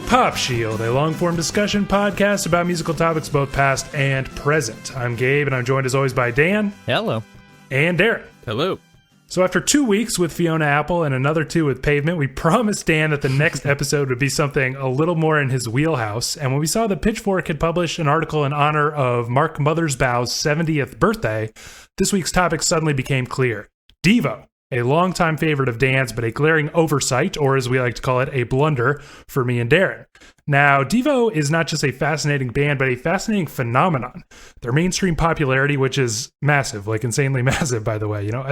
Pop Shield, a long-form discussion podcast about musical topics both past and present. I'm Gabe, and I'm joined as always by Dan. Hello. And Darren. Hello. So after 2 weeks with Fiona Apple and another 2 with Pavement, we promised Dan that the next episode would be something a little more in his wheelhouse. And when we saw that Pitchfork had published an article in honor of Mark Mothersbaugh's 70th birthday, this week's topic suddenly became clear. Devo. A longtime favorite of Dan's, but a glaring oversight, or as we like to call it, a blunder for me and Darren. Now, Devo is not just a fascinating band, but a fascinating phenomenon. Their mainstream popularity, which is massive, like insanely massive, by the way. You know,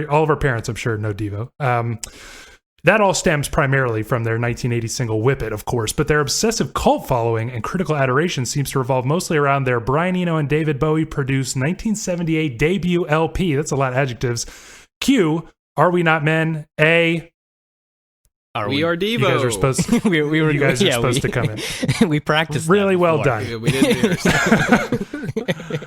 all of our parents, I'm sure, know Devo. That all stems primarily from their 1980 single Whip It, of course, but their obsessive cult following and critical adoration seems to revolve mostly around their Brian Eno and David Bowie produced 1978 debut LP. That's a lot of adjectives. Q, Are We Not Men? A, We Are Devo. You guys are supposed to, you guys are supposed to come in. We practiced really well done. Yeah, we didn't do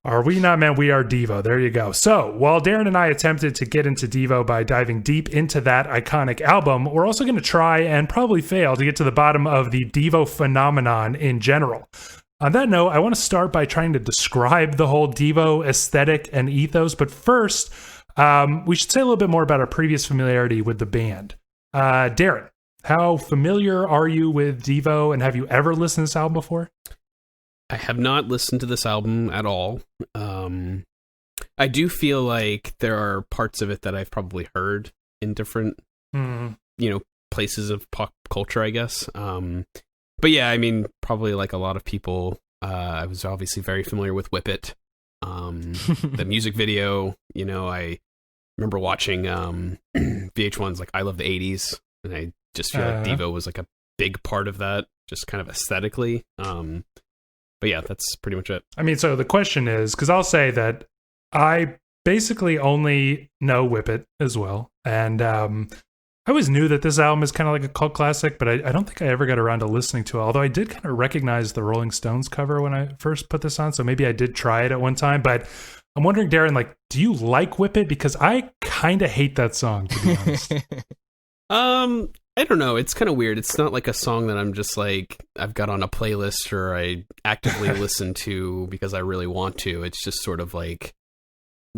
Are We Not Men? We Are Devo. There you go. So, while Darren and I attempted to get into Devo by diving deep into that iconic album, we're also going to try and probably fail to get to the bottom of the Devo phenomenon in general. On that note, I want to start by trying to describe the whole Devo aesthetic and ethos, but first, we should say a little bit more about our previous familiarity with the band. Darren, how familiar are you with Devo, and have you ever listened to this album before? I have not listened to this album at all. I do feel like there are parts of it that I've probably heard in different, places of pop culture, I guess. But yeah, I mean, probably like a lot of people, I was obviously very familiar with Whip It. The music video, I remember watching VH1's like I Love the 80s, and I just feel like Devo was like a big part of that, just kind of aesthetically. But yeah, that's pretty much it. I mean, so the question is, because I'll say that I basically only know Whip It as well, and I always knew that this album is kind of like a cult classic, but I don't think I ever got around to listening to it, although I did kind of recognize the Rolling Stones cover when I first put this on, so maybe I did try it at one time, but I'm wondering, Darren, like, do you like Whip It? Because I kind of hate that song, to be honest. I don't know. It's kind of weird. It's not like a song that I'm just like, I've got on a playlist or I actively listen to because I really want to. It's just sort of like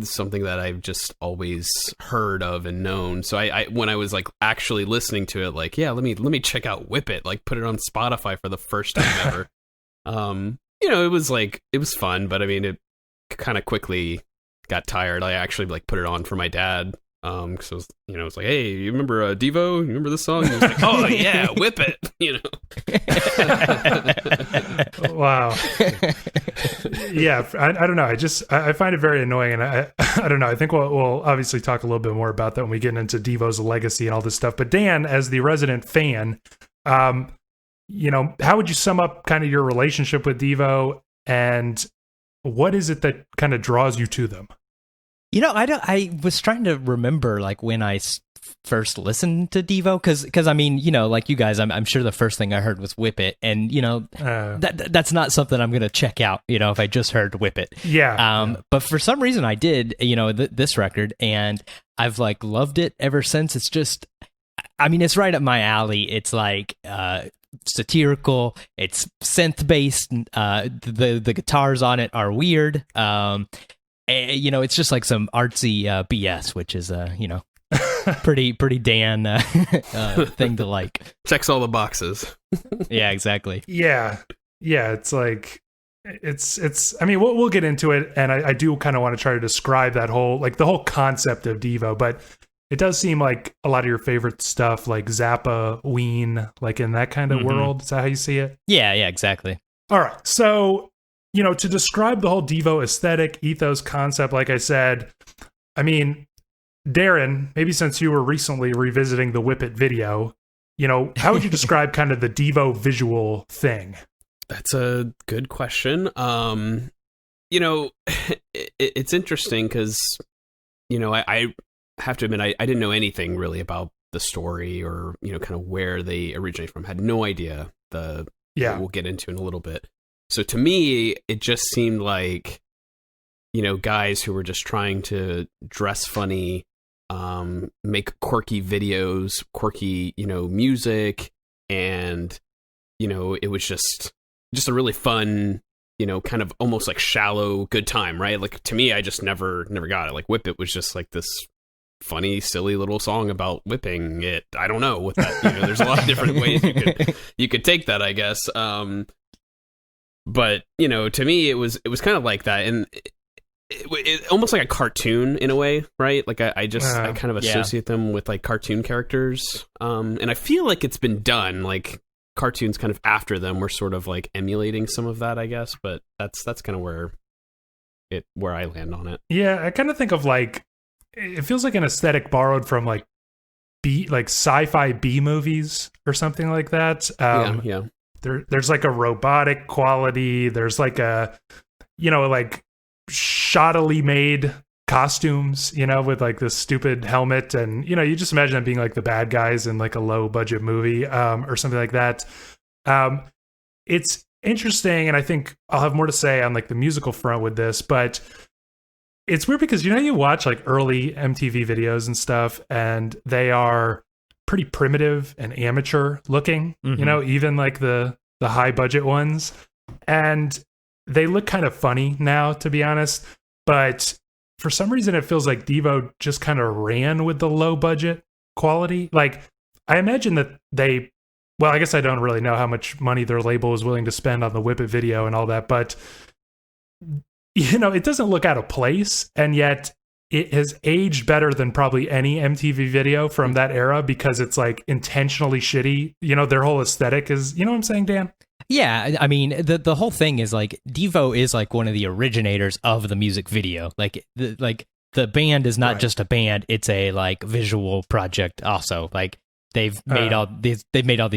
something that I've just always heard of and known. So I when I was like actually listening to it, like, yeah, let me check out Whip It, like put it on Spotify for the first time ever. It was fun, but I mean, it kind of quickly got tired. I actually like put it on for my dad. Because it was like, hey, you remember Devo? You remember this song? And he was like, oh yeah, Whip It. Wow. Yeah, I don't know. I find it very annoying, and I don't know. I think we'll obviously talk a little bit more about that when we get into Devo's legacy and all this stuff. But Dan, as the resident fan, how would you sum up kind of your relationship with Devo, and what is it that kind of draws you to them? I was trying to remember like when I first listened to Devo, because I mean, like you guys, I'm sure the first thing I heard was Whip It, and that's not something I'm gonna check out, if I just heard Whip It. Yeah. But for some reason I did, this record, and I've like loved it ever since. It's just, I mean, it's right up my alley. It's like satirical, it's synth based, the guitars on it are weird. It's just like some artsy BS, which is pretty Dan thing to like. Checks all the boxes. Yeah, exactly. Yeah, it's like it's. I mean, we'll get into it, and I do kind of want to try to describe that whole the whole concept of Devo, but it does seem like a lot of your favorite stuff, like Zappa, Ween, like in that kind of world. Is that how you see it? Yeah, exactly. All right, so. To describe the whole Devo aesthetic, ethos, concept, like I said, I mean, Darren, maybe since you were recently revisiting the Whip It video, how would you describe kind of the Devo visual thing? That's a good question. It's interesting because, I have to admit, I didn't know anything really about the story or, kind of where they originate from. Had no idea what we'll get into in a little bit. So to me, it just seemed like, guys who were just trying to dress funny, make quirky videos, quirky, music, and it was just a really fun, kind of almost like shallow good time, right? Like to me, I just never got it. Like Whip It was just like this funny, silly little song about whipping it. I don't know what that, there's a lot of different ways you could take that, I guess. But to me, it was kind of like that, and it almost like a cartoon in a way, right? Like I kind of associate them with like cartoon characters, and I feel like it's been done. Like cartoons kind of after them were sort of like emulating some of that, I guess. But that's kind of where I land on it. Yeah, I kind of think of like, it feels like an aesthetic borrowed from like sci-fi B movies or something like that. Yeah. There's like a robotic quality. There's like a, like shoddily made costumes, with like this stupid helmet, and you just imagine them being like the bad guys in like a low budget movie, or something like that. It's interesting, and I think I'll have more to say on like the musical front with this, but it's weird because you watch like early MTV videos and stuff, and they are pretty primitive and amateur looking, even like the high budget ones, and they look kind of funny now, to be honest. But for some reason, it feels like Devo just kind of ran with the low budget quality. Like, I imagine that I guess I don't really know how much money their label is willing to spend on the Whip It video and all that, but it doesn't look out of place, and yet it has aged better than probably any MTV video from that era because it's like intentionally shitty. Their whole aesthetic is, what I'm saying, Dan? Yeah, I mean, the whole thing is like Devo is like one of the originators of the music video. Like the band is not just a band; it's a like visual project also. Like they've made all these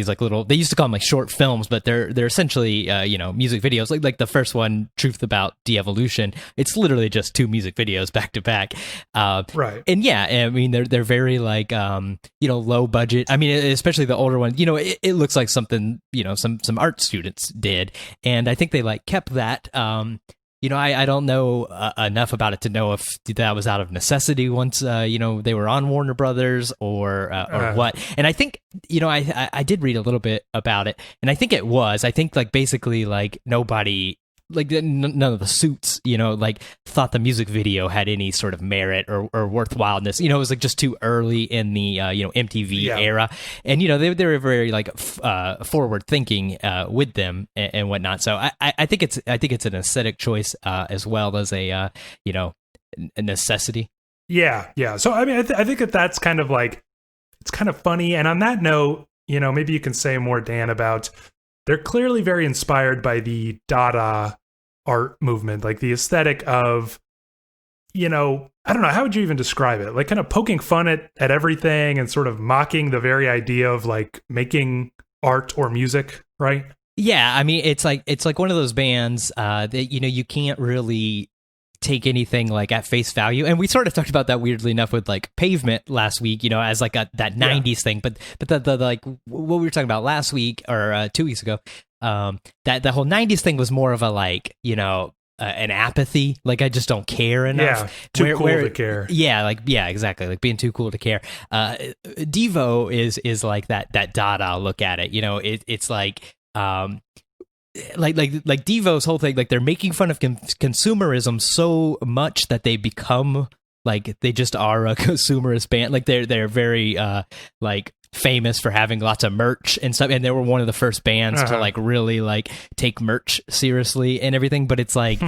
like little. They used to call them like short films, but they're essentially music videos. Like the first one, Truth About De-Evolution. It's literally just 2 music videos back to back. Right. And yeah, I mean they're very like low budget. I mean, especially the older one. It looks like something some art students did, and I think they like kept that. I don't know enough about it to know if that was out of necessity once, they were on Warner Brothers or what. And I think, I did read a little bit about it, and I think it was. I think, like, basically, like, nobody... Like none of the suits, thought the music video had any sort of merit or worthwhileness. It was like just too early in the MTV era, and they were very like forward thinking with them and whatnot. So I think it's an aesthetic choice as well as a necessity. Yeah. So I mean, I think that's kind of like, it's kind of funny. And on that note, maybe you can say more, Dan, about they're clearly very inspired by the Dada art movement, like the aesthetic of, I don't know, how would you even describe it? Like kind of poking fun at everything and sort of mocking the very idea of like making art or music, right? Yeah, I mean, it's like one of those bands that you can't really take anything like at face value, and we sort of talked about that weirdly enough with like Pavement last week, as like that 90s thing, but the like what we were talking about last week or 2 weeks ago, that the whole 90s thing was more of a like an apathy, like I just don't care enough. Yeah, cool to care. Yeah, exactly, like being too cool to care. Devo is like that Dada look at it. It's like like Devo's whole thing, like they're making fun of consumerism so much that they become like they just are a consumerist band. Like they're very like famous for having lots of merch and stuff, and they were one of the first bands to like really like take merch seriously and everything. But it's like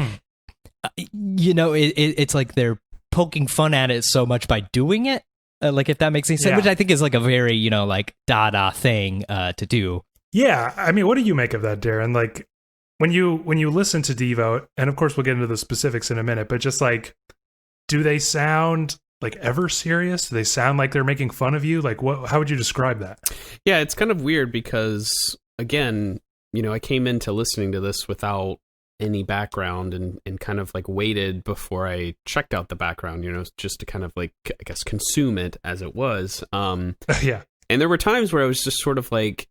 it's like they're poking fun at it so much by doing it, like if that makes any sense, which I think is like a very like Dada thing to do. Yeah, I mean, what do you make of that, Darren? Like, when you listen to Devo, and of course we'll get into the specifics in a minute, but just like, do they sound like ever serious? Do they sound like they're making fun of you? Like, how would you describe that? Yeah, it's kind of weird because, again, I came into listening to this without any background and kind of like waited before I checked out the background, just to kind of like, I guess, consume it as it was. Yeah. And there were times where I was just sort of like,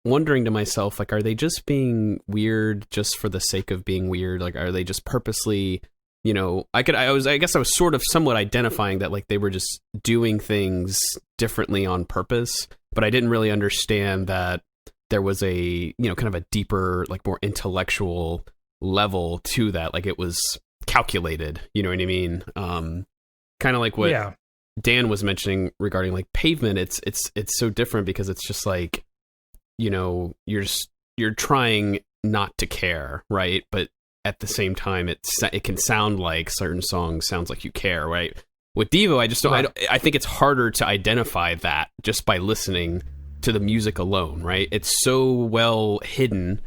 wondering to myself, like, are they just being weird just for the sake of being weird? Like, are they just purposely, I guess I was sort of somewhat identifying that like they were just doing things differently on purpose, but I didn't really understand that there was a, you know, kind of a deeper, like more intellectual level to that. Like it was calculated, you know what I mean? Kind of like what Dan was mentioning regarding like Pavement. It's so different because it's just like, you know, you're trying not to care, right? But at the same time, it can sound like certain songs sounds like you care, right? With Devo, I just don't. I think it's harder to identify that just by listening to the music alone, right? It's so well hidden.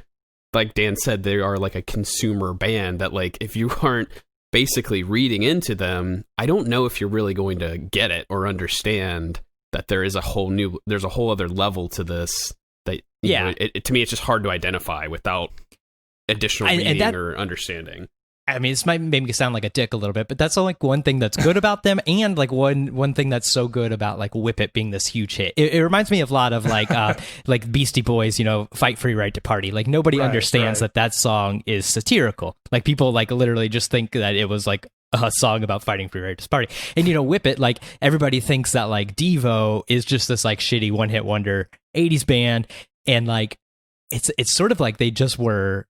Like Dan said, they are like a consumer band that, like, if you aren't basically reading into them, I don't know if you're really going to get it or understand that there's a whole other level to this. That you know, to me, it's just hard to identify without additional reading or understanding. I mean, this might make me sound like a dick a little bit, but that's like one thing that's good about them, and like one thing that's so good about like Whip It being this huge hit. It reminds me of a lot of like like Beastie Boys, you know, Fight for Your Right to Party. Like nobody understands that song is satirical. Like people like literally just think that it was like a song about fighting for your right to party. And you know, Whip It, like everybody thinks that like Devo is just this like shitty one-hit wonder 80s band, and like it's sort of like they just were.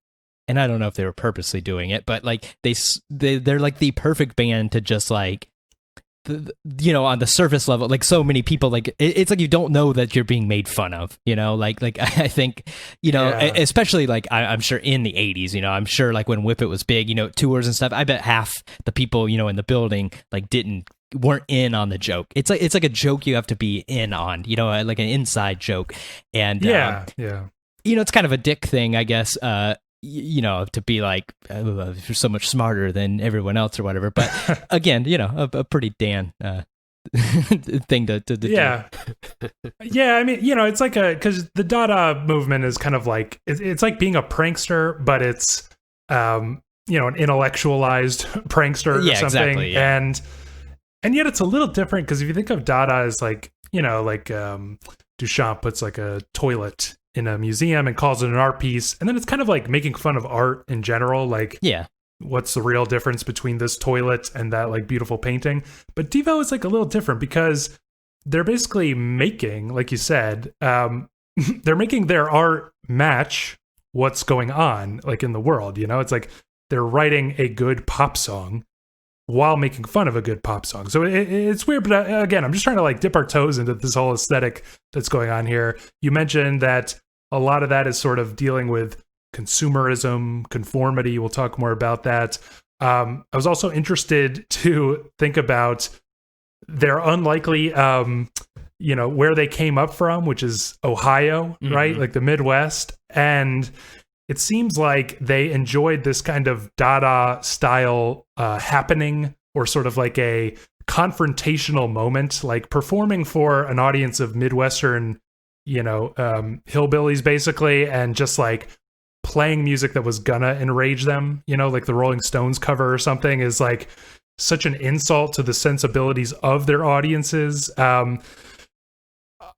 And I don't know if they were purposely doing it, but like they're like the perfect band to just like, you know, on the surface level, like so many people, like it's like you don't know that you're being made fun of, you know, like I think, you know, especially like I'm sure in the 80s, you know, I'm sure like when Whip It was big, you know, tours and stuff, I bet half the people, you know, in the building like weren't in on the joke. It's like a joke you have to be in on, you know, like an inside joke. And you know, it's kind of a dick thing, I guess. You know, to be like, you're so much smarter than everyone else or whatever. But again, you know, a pretty Dan thing to do. Yeah. I mean, you know, it's like because the Dada movement is kind of like, it's like being a prankster, but it's, you know, an intellectualized prankster or something. Exactly, yeah. And yet it's a little different because if you think of Dada as like, you know, like Duchamp puts like a toilet in a museum and calls it an art piece, and then it's kind of like making fun of art in general, like what's the real difference between this toilet and that like beautiful painting. But Devo is like a little different because they're basically making, like you said, they're making their art match what's going on like in the world, you know. It's like they're writing a good pop song while making fun of a good pop song. So it's weird, but again, I'm just trying to like dip our toes into this whole aesthetic that's going on here. You mentioned that a lot of that is sort of dealing with consumerism, conformity. We'll talk more about that. I was also interested to think about their unlikely, you know, where they came up from, which is Ohio, right? Like the Midwest. And it seems like they enjoyed this kind of Dada style happening, or sort of like a confrontational moment, like performing for an audience of Midwestern, you know, hillbillies basically, and just like playing music that was gonna enrage them, you know, like the Rolling Stones cover or something, is like such an insult to the sensibilities of their audiences.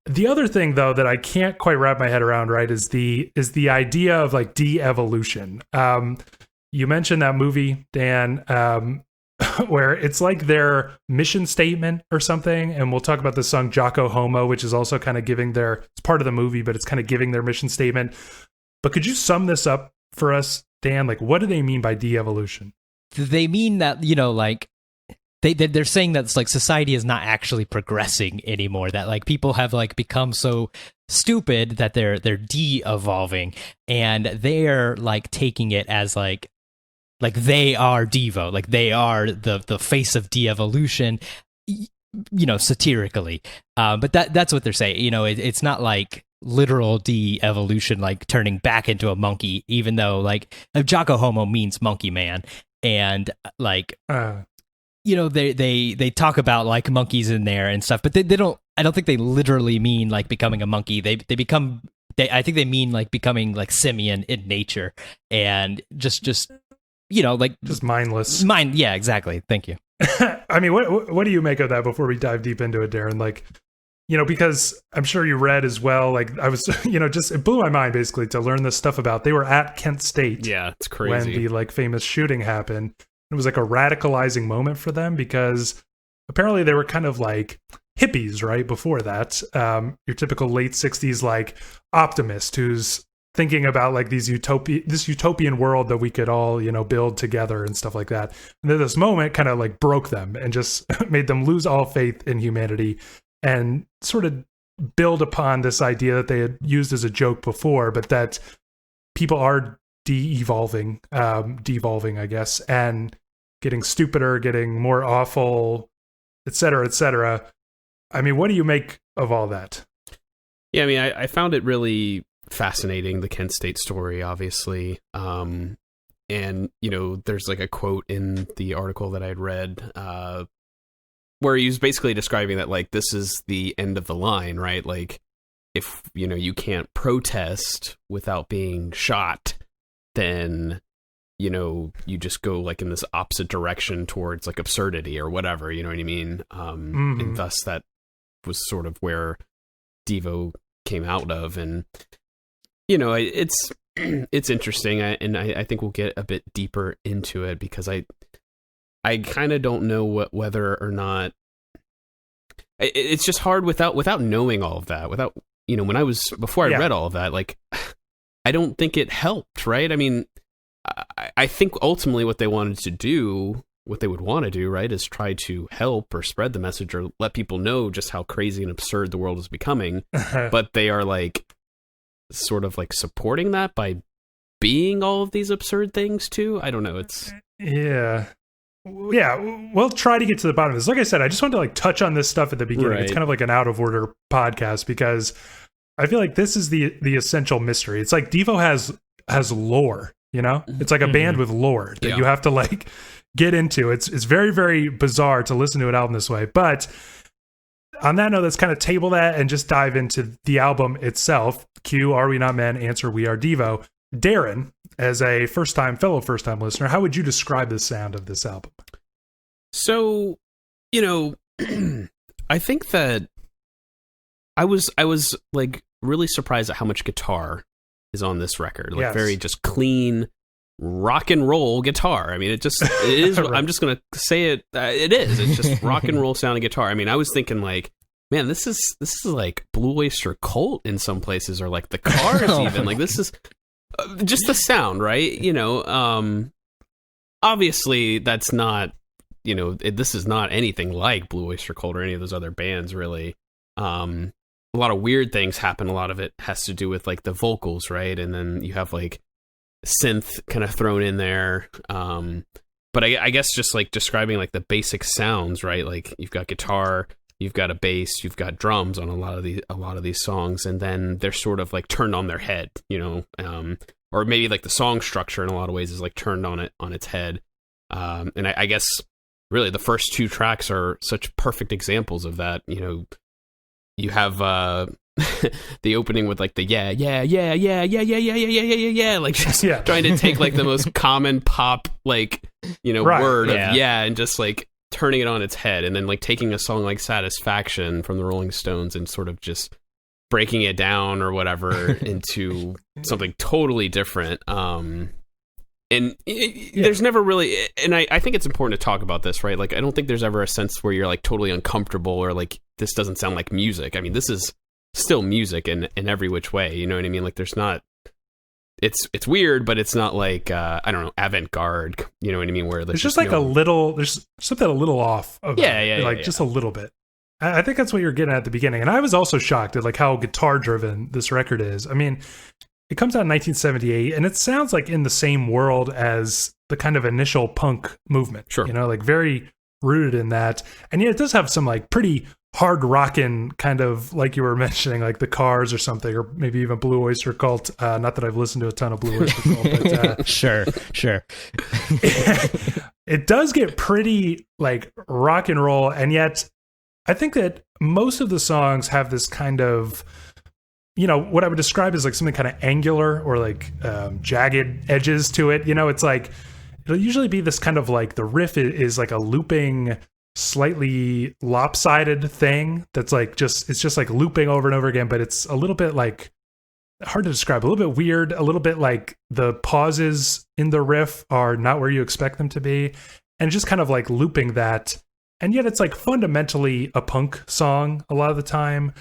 The other thing though that I can't quite wrap my head around, right, is the idea of like de-evolution. You mentioned that movie, Dan, where it's like their mission statement or something, and we'll talk about the song Jocko Homo, which is also kind of giving it's part of the movie, but it's kind of giving their mission statement. But could you sum this up for us, Dan? Like, what do they mean by de-evolution? They mean that, you know, like they're saying that it's like society is not actually progressing anymore, that like people have like become so stupid that they're de-evolving, and they're like taking it as like they are Devo, like they are the face of de-evolution, you know, satirically. But that's what they're saying. You know, it's not like literal de-evolution, like turning back into a monkey, even though like Jocko Homo means monkey man. And like, you know, they talk about like monkeys in there and stuff, but they don't, I don't think they literally mean like becoming a monkey. I think they mean like becoming like simian in nature, and just you know, like just mindless. Yeah, exactly. Thank you. I mean, what do you make of that before we dive deep into it, Darren? Like, you know, because I'm sure you read as well. Like I was, you know, just it blew my mind basically to learn this stuff about. They were at Kent State. Yeah, it's crazy. When the like famous shooting happened. It was like a radicalizing moment for them because apparently they were kind of like hippies, right? Before that, your typical late 60s like optimist who's thinking about like this utopian world that we could all, build together and stuff like that. And then this moment kind of like broke them and just made them lose all faith in humanity and sort of build upon this idea that they had used as a joke before, but that people are devolving, I guess, and getting stupider, getting more awful, et cetera, et cetera. I mean, what do you make of all that? Yeah, I mean, I found it really fascinating, the Kent State story, obviously. And, there's like a quote in the article that I had read where he was basically describing that, like, this is the end of the line, right? Like, if, you can't protest without being shot, then, you just go, like, in this opposite direction towards, like, absurdity or whatever, you know what I mean? And thus that was sort of where Devo came out of. And, it's interesting, and I think we'll get a bit deeper into it, because I kind of don't know whether or not it's just hard without knowing all of that, without, before I read all of that, like, I don't think it helped, right? I mean, I think ultimately what they wanted to do, what they would want to do, right, is try to help or spread the message or let people know just how crazy and absurd the world is becoming. But they are like sort of like supporting that by being all of these absurd things too. I don't know. It's we'll try to get to the bottom of this. Like I said, I just wanted to like touch on this stuff at the beginning. Right. It's kind of like an out of order podcast because I feel like this is the essential mystery. It's like Devo has lore, It's like a band with lore that you have to like get into. It's very, very bizarre to listen to an album this way. But on that note, let's kind of table that and just dive into the album itself. Q, Are We Not Men? Answer, We Are Devo. Darren, as a fellow first-time listener, how would you describe the sound of this album? So, I think that I was like really surprised at how much guitar is on this record. Like very just clean rock and roll guitar. I mean, it is. Right. I'm just gonna say it. It is. It's just rock and roll sounding guitar. I mean, I was thinking like, man, this is like Blue Oyster Cult in some places, or like the Cars even. Like this is just the sound, right? Obviously that's not. This is not anything like Blue Oyster Cult or any of those other bands, really. A lot of weird things happen. A lot of it has to do with like the vocals, right? And then you have like synth kind of thrown in there. But I guess just like describing like the basic sounds, right? Like you've got guitar, you've got a bass, you've got drums on a lot of these songs, and then they're sort of like turned on their head, or maybe like the song structure in a lot of ways is like turned on its head. And I guess really the first two tracks are such perfect examples of that. You have the opening with like the yeah, like just trying to take like the most common pop like word of and just like turning it on its head, and then like taking a song like Satisfaction from the Rolling Stones and sort of just breaking it down or whatever into something totally different. There's never really, and I think it's important to talk about this, right? Like, I don't think there's ever a sense where you're like totally uncomfortable or like this doesn't sound like music. I mean, this is still music in every which way. You know what I mean? Like, there's not. It's weird, but it's not like I don't know, avant-garde. You know what I mean? Where there's just like there's something a little off. Just a little bit. I think that's what you're getting at the beginning, and I was also shocked at like how guitar driven this record is. I mean, it comes out in 1978, and it sounds like in the same world as the kind of initial punk movement. Sure. Like very rooted in that. And yet it does have some like pretty hard rockin' kind of, like you were mentioning, like the Cars or something, or maybe even Blue Oyster Cult. Not that I've listened to a ton of Blue Oyster Cult, but sure. It does get pretty like rock and roll, and yet I think that most of the songs have this kind of, what I would describe as like something kind of angular or like jagged edges to it. It's like, it'll usually be this kind of like the riff is like a looping, slightly lopsided thing that's like it's just like looping over and over again, but it's a little bit like hard to describe, a little bit weird, a little bit like the pauses in the riff are not where you expect them to be, and just kind of like looping that and yet it's like fundamentally a punk song a lot of the time.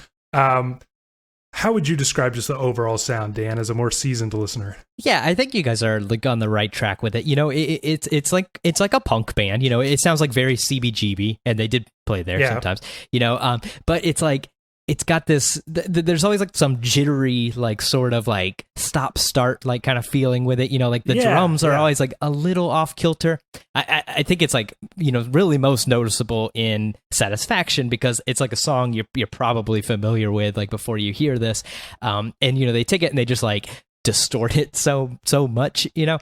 How would you describe just the overall sound, Dan, as a more seasoned listener? Yeah, I think you guys are like on the right track with it. You know, it's like a punk band. You know, it sounds like very CBGB, and they did play there sometimes. You know, but it's like it's got this. There's always like some jittery, like sort of like stop start like kind of feeling with it. You know, like the drums are always like a little off kilter. I think it's like, you know, really most noticeable in Satisfaction, because it's like a song you're probably familiar with like before you hear this, and you know they take it and they just like distort it so much. You know,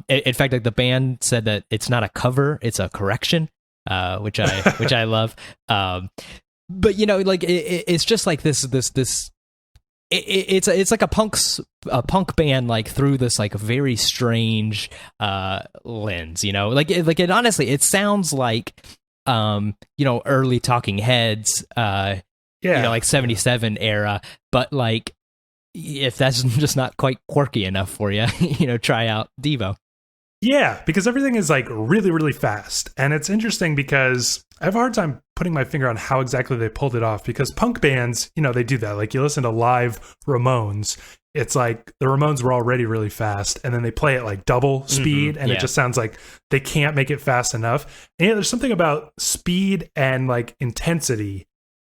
in fact, like the band said that it's not a cover, it's a correction, which I love. But you know, like it's just like this. It's like a punk band, like through this like very strange lens. You know, like it honestly, it sounds like you know, early Talking Heads, you know, like 77 era. But like, if that's just not quite quirky enough for you, you know, try out Devo. Yeah, because everything is like really, really fast. And it's interesting because I have a hard time putting my finger on how exactly they pulled it off, because punk bands, you know, they do that. Like you listen to live Ramones, it's like the Ramones were already really fast, and then they play it like double speed, and it just sounds like they can't make it fast enough. And yeah, there's something about speed and like intensity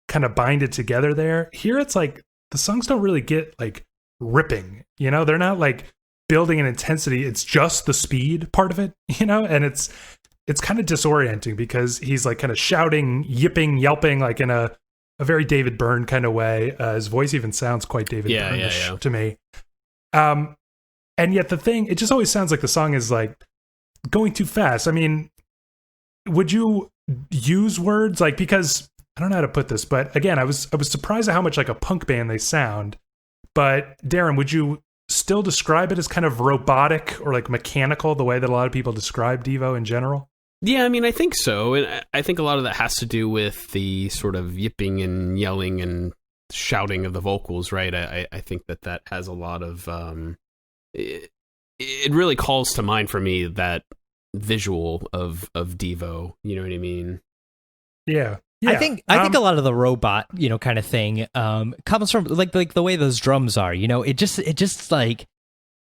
kind of bind it together there. Here it's like the songs don't really get like ripping, you know, they're not like building an intensity, it's just the speed part of it, you know, and it's kind of disorienting because he's like kind of shouting, yipping, yelping, like in a very David Byrne kind of way. His voice even sounds quite David Byrne-ish to me. And yet the thing, it just always sounds like the song is like going too fast. I mean, would you use words like, because I don't know how to put this, but again, I was surprised at how much like a punk band they sound. But Darren, would you still describe it as kind of robotic or like mechanical, the way that a lot of people describe Devo in general? Yeah, I mean, I think so. And I think a lot of that has to do with the sort of yipping and yelling and shouting of the vocals, right? I think that has a lot of... it really calls to mind for me that visual of Devo, you know what I mean? Yeah. I think a lot of the robot, you know, kind of thing comes from like the way those drums are, you know, it just like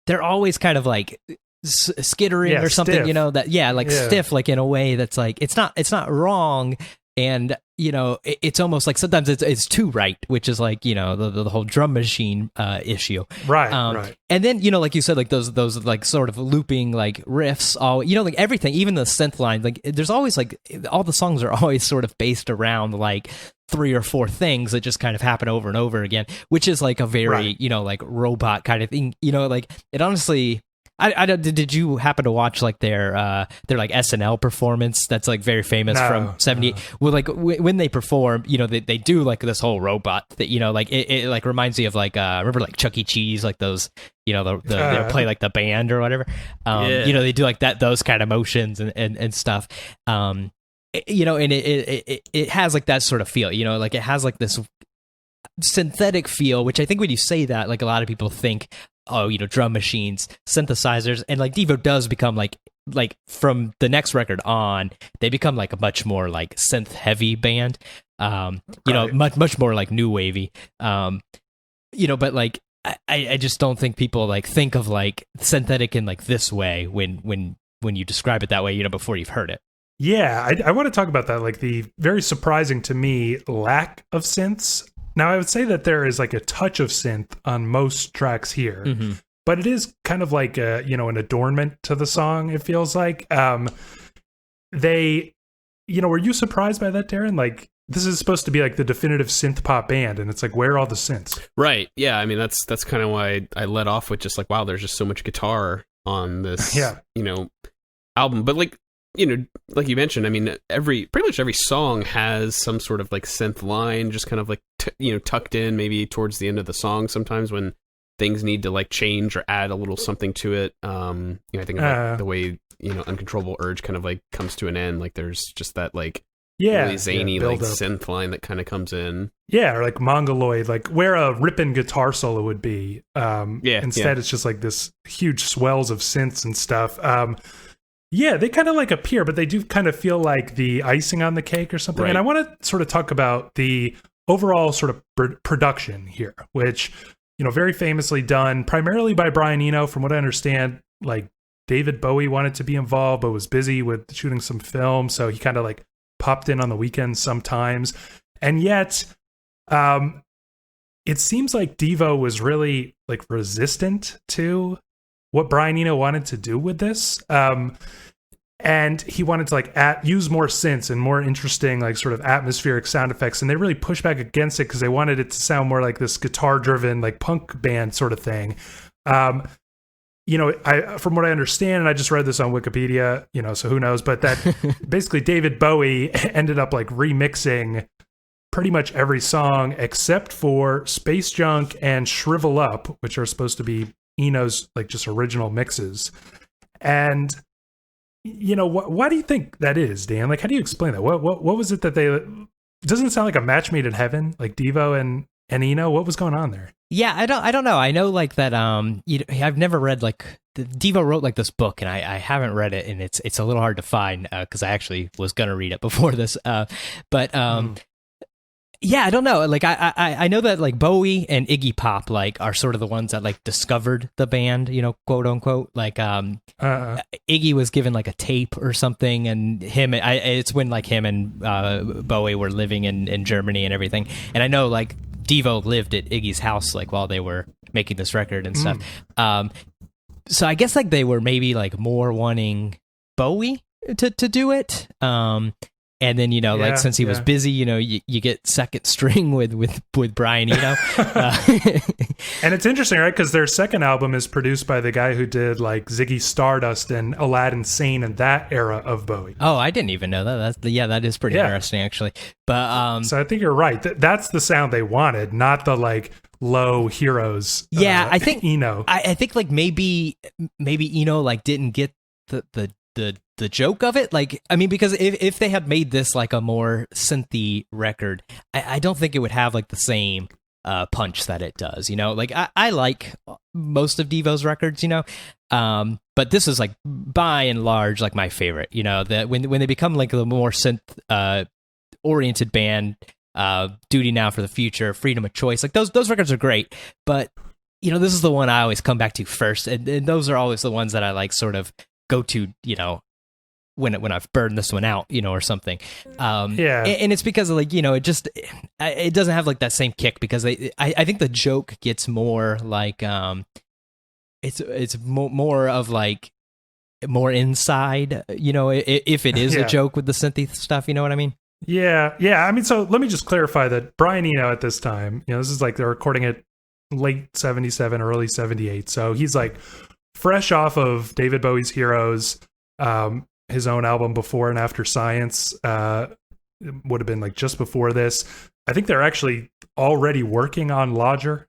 they're always kind of like skittering or something, stiff. You know, that stiff, like in a way that's like it's not wrong. And you know, it's almost like sometimes it's too right, which is like, you know, the whole drum machine issue, right? Right. And then, you know, like you said, like those like sort of looping like riffs, all, you know, like everything, even the synth line, like there's always like all the songs are always sort of based around like 3 or 4 things that just kind of happen over and over again, which is like a very you know, like robot kind of thing, you know, like it honestly. I don't. Did you happen to watch like their like SNL performance? That's like very famous from 78. Well, like when they perform, you know, they do like this whole robot that, you know, like it like reminds me of like remember like Chuck E. Cheese, like those, you know, they play like the band or whatever. You know, they do like those kind of motions and stuff. You know, and it has like that sort of feel. You know, like it has like this synthetic feel, which I think when you say that, like a lot of people think, oh, you know, drum machines, synthesizers, and like Devo does become like from the next record on, they become like a much more like synth heavy band, you know, much more like new wavy, you know, but like I just don't think people like think of like synthetic in like this way when you describe it that way, you know, before you've heard it. Yeah, I want to talk about that, like the very surprising to me lack of synths. Now, I would say that there is like a touch of synth on most tracks here, but it is kind of like you know, an adornment to the song, it feels like. They, you know, were you surprised by that, Darren? Like, this is supposed to be like the definitive synth pop band, and it's like, where are all the synths? Right. Yeah, I mean, that's kind of why I led off with just like, wow, there's just so much guitar on this, you know, album. But like, you know, like you mentioned, I mean, pretty much every song has some sort of like synth line, just kind of like, you know, tucked in maybe towards the end of the song sometimes when things need to like change or add a little something to it. You know, I think about the way, you know, Uncontrollable Urge kind of like comes to an end. Like there's just that like really zany like synth line that kind of comes in. Yeah, or like Mongoloid, like where a ripping guitar solo would be. Instead it's just like this huge swells of synths and stuff. Yeah, they kind of like appear, but they do kind of feel like the icing on the cake or something. Right. And I want to sort of talk about the overall sort of production here, which, very famously done primarily by Brian Eno. From what I understand, like David Bowie wanted to be involved, but was busy with shooting some film. So he kind of like popped in on the weekends sometimes. And yet, it seems like Devo was really like resistant to what Brian Eno wanted to do with this. And he wanted to like use more synths and more interesting, like sort of atmospheric sound effects. And they really pushed back against it because they wanted it to sound more like this guitar driven, like punk band sort of thing. From what I understand, and I just read this on Wikipedia, so who knows, but that basically David Bowie ended up like remixing pretty much every song except for Space Junk and Shrivel Up, which are supposed to be Eno's like just original mixes. And why do you think that is, Dan? Like, how do you explain that? What was it that they? Doesn't it sound like a match made in heaven, like Devo and Eno? What was going on there? Yeah, I don't know. I know like that. I've never read like Devo wrote like this book, and I haven't read it, and it's a little hard to find because I actually was gonna read it before this. Yeah, I don't know. Like I know that like Bowie and Iggy Pop like are sort of the ones that like discovered the band, quote unquote. Like Iggy was given like a tape or something, and it's when like him and Bowie were living in Germany and everything. And I know like Devo lived at Iggy's house like while they were making this record and stuff. So I guess like they were maybe like more wanting Bowie to do it. And then, like since he was busy, you get second string with Brian Eno. And it's interesting, right? Because their second album is produced by the guy who did like Ziggy Stardust and Aladdin Sane and that era of Bowie. Oh, I didn't even know that. That is pretty interesting, actually. But so I think you're right. That's the sound they wanted, not the like low Heroes. Yeah, I think Eno. I think like maybe Eno like didn't get the joke of it, like, I mean, because if they had made this like a more synthy record, I don't think it would have like the same punch that it does, like I like most of Devo's records, but this is like by and large like my favorite, that when they become like a more synth oriented band, Duty Now for the Future, Freedom of Choice, like those records are great, but this is the one I always come back to first, and those are always the ones that I like sort of go to, when I've burned this one out, or something. And it's because of like, it doesn't have like that same kick because I think the joke gets more like, it's more of like more inside, if it is a joke with the synthy stuff, you know what I mean? Yeah. I mean, so let me just clarify that Brian Eno at this time, this is like they're recording it late 77, early 78. So he's like fresh off of David Bowie's Heroes, his own album Before and After Science would have been like just before this. I think they're actually already working on Lodger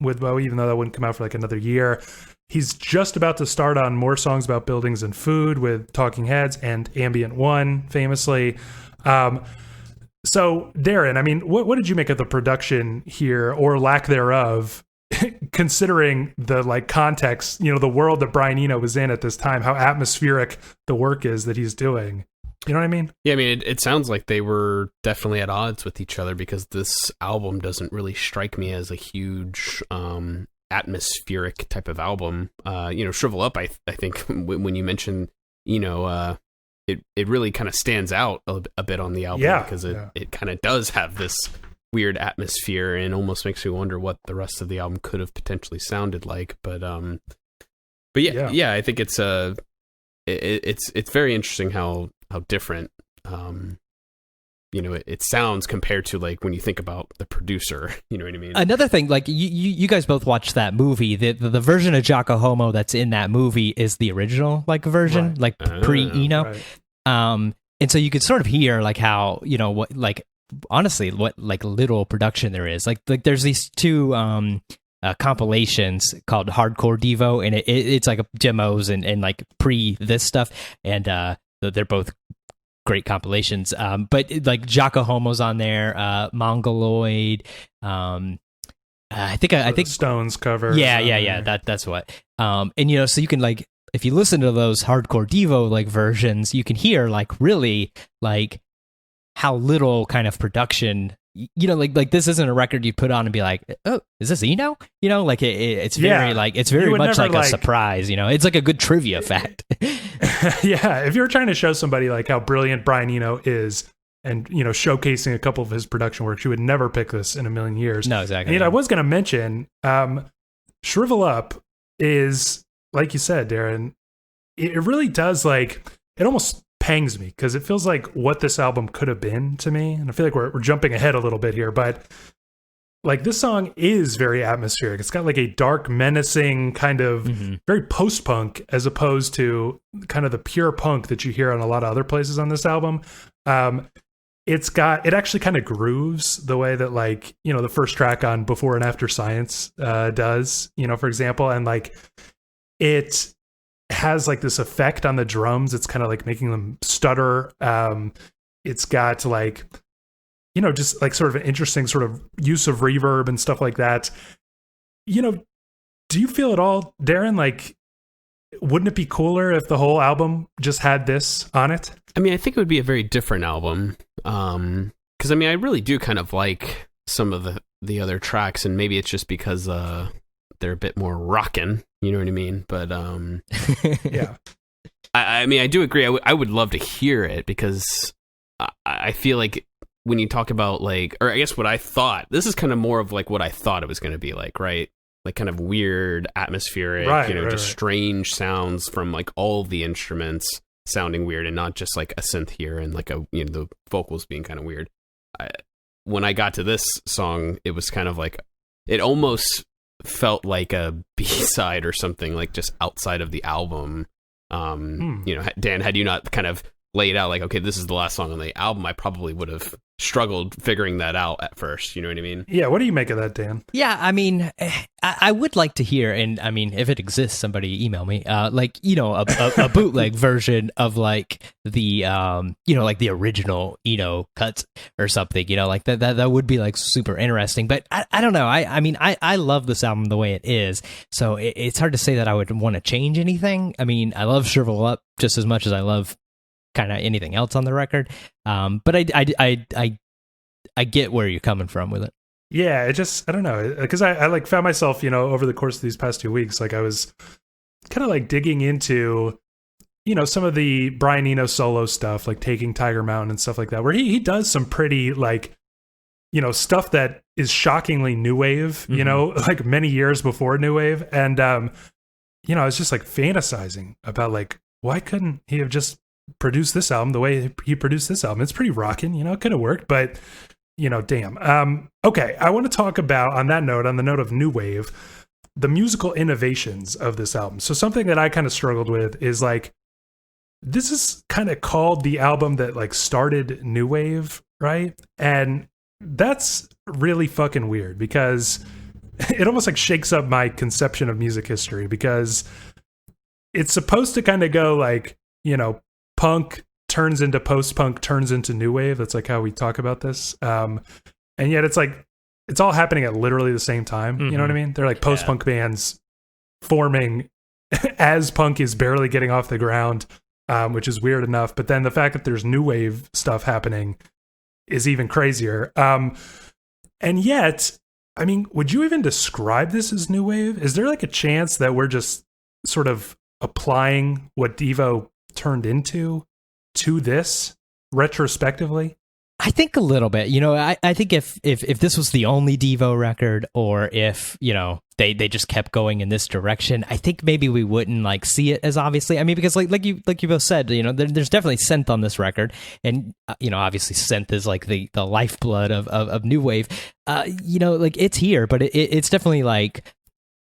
with Bowie, even though that wouldn't come out for like another year. He's just about to start on More Songs About Buildings and Food with Talking Heads and Ambient One, famously. So, Darren, I mean, what did you make of the production here, or lack thereof, considering the like context, the world that Brian Eno was in at this time, how atmospheric the work is that he's doing? You know what I mean? Yeah, I mean, it sounds like they were definitely at odds with each other because this album doesn't really strike me as a huge atmospheric type of album. Shrivel Up, I think when you mention, it really kind of stands out a bit on the album because it kind of does have this weird atmosphere and almost makes me wonder what the rest of the album could have potentially sounded like. But I think it's very interesting how different it sounds compared to like when you think about the producer. You know what I mean? Another thing, like you guys both watched that movie. The version of Jocko Homo that's in that movie is the original like version, like pre-Eno. Right. And so you could sort of hear like how what like honestly what like literal production there is. Like there's these two compilations called Hardcore Devo, and it's like demos and like pre this stuff, and they're both great compilations. But like Jocko Homo's on there, Mongoloid. I think Stones cover. Yeah. That's what. And so you can like if you listen to those hardcore Devo like versions, you can hear like really like how little kind of production, like this isn't a record you put on and be like, oh, is this Eno? Like it's very like it's very much like a surprise. It's like a good trivia fact. Yeah, if you're trying to show somebody like how brilliant Brian Eno is, and showcasing a couple of his production works, you would never pick this in a million years. No, exactly. And I was going to mention, Shrivel Up is, like you said, Darren, it really does, like, it almost pangs me because it feels like what this album could have been to me. And I feel like we're jumping ahead a little bit here, but like this song is very atmospheric. It's got like a dark, menacing kind of very post-punk as opposed to kind of the pure punk that you hear on a lot of other places on this album. It actually kind of grooves the way that like, the first track on Before and After Science does, for example. And like it has like this effect on the drums. It's kind of like making them stutter. It's got like, just like sort of an interesting sort of use of reverb and stuff like that. Do you feel at all, Darren, like, wouldn't it be cooler if the whole album just had this on it? I mean, I think it would be a very different album. Because I mean, I really do kind of like some of the other tracks, and maybe it's just because they're a bit more rockin', you know what I mean? But yeah, I mean, I do agree. I would love to hear it because I feel like when you talk about like, or I guess what I thought, this is kind of more of like what I thought it was going to be like, right? Like kind of weird, atmospheric, just strange sounds from like all the instruments sounding weird, and not just like a synth here and like the vocals being kind of weird. When I got to this song, it was kind of like, it almost felt like a B-side or something, like just outside of the album. Dan, had you not kind of laid out like, okay, this is the last song on the album, I probably would have struggled figuring that out at first. You know what I mean? Yeah. What do you make of that, Dan? Yeah, I mean, I would like to hear, and I mean, if it exists, somebody email me, like, a bootleg version of like the, like the original, cuts or something, like that would be like super interesting. But I don't know. I mean, I love this album the way it is. So it's hard to say that I would want to change anything. I mean, I love Shrivel Up just as much as I love kind of anything else on the record. But I get where you're coming from with it. Yeah, it just, I don't know, because I like found myself, over the course of these past 2 weeks, like I was kind of like digging into, some of the Brian Eno solo stuff, like Taking Tiger Mountain and stuff like that, where he does some pretty like, stuff that is shockingly new wave, like many years before new wave. And, I was just like fantasizing about like, why couldn't he have just produced this album the way he produced this album? It's pretty rocking, it could have worked, but damn. Okay, I want to talk about, on the note of new wave, the musical innovations of this album. So something that I kind of struggled with is like, this is kind of called the album that like started new wave, right? And that's really fucking weird because it almost like shakes up my conception of music history, because it's supposed to kind of go like, punk turns into post-punk, turns into new wave. That's like how we talk about this. And yet it's like, it's all happening at literally the same time. You know what I mean? They're like post-punk bands forming as punk is barely getting off the ground, which is weird enough. But then the fact that there's new wave stuff happening is even crazier. And yet, I mean, would you even describe this as new wave? Is there like a chance that we're just sort of applying what Devo turned into to this retrospectively? I think a little bit. I think if this was the only Devo record, or if they just kept going in this direction, I think maybe we wouldn't like see it as obviously. I mean, because like you both said, there's definitely synth on this record, and obviously synth is like the lifeblood of new wave. Like it's here, but it's definitely like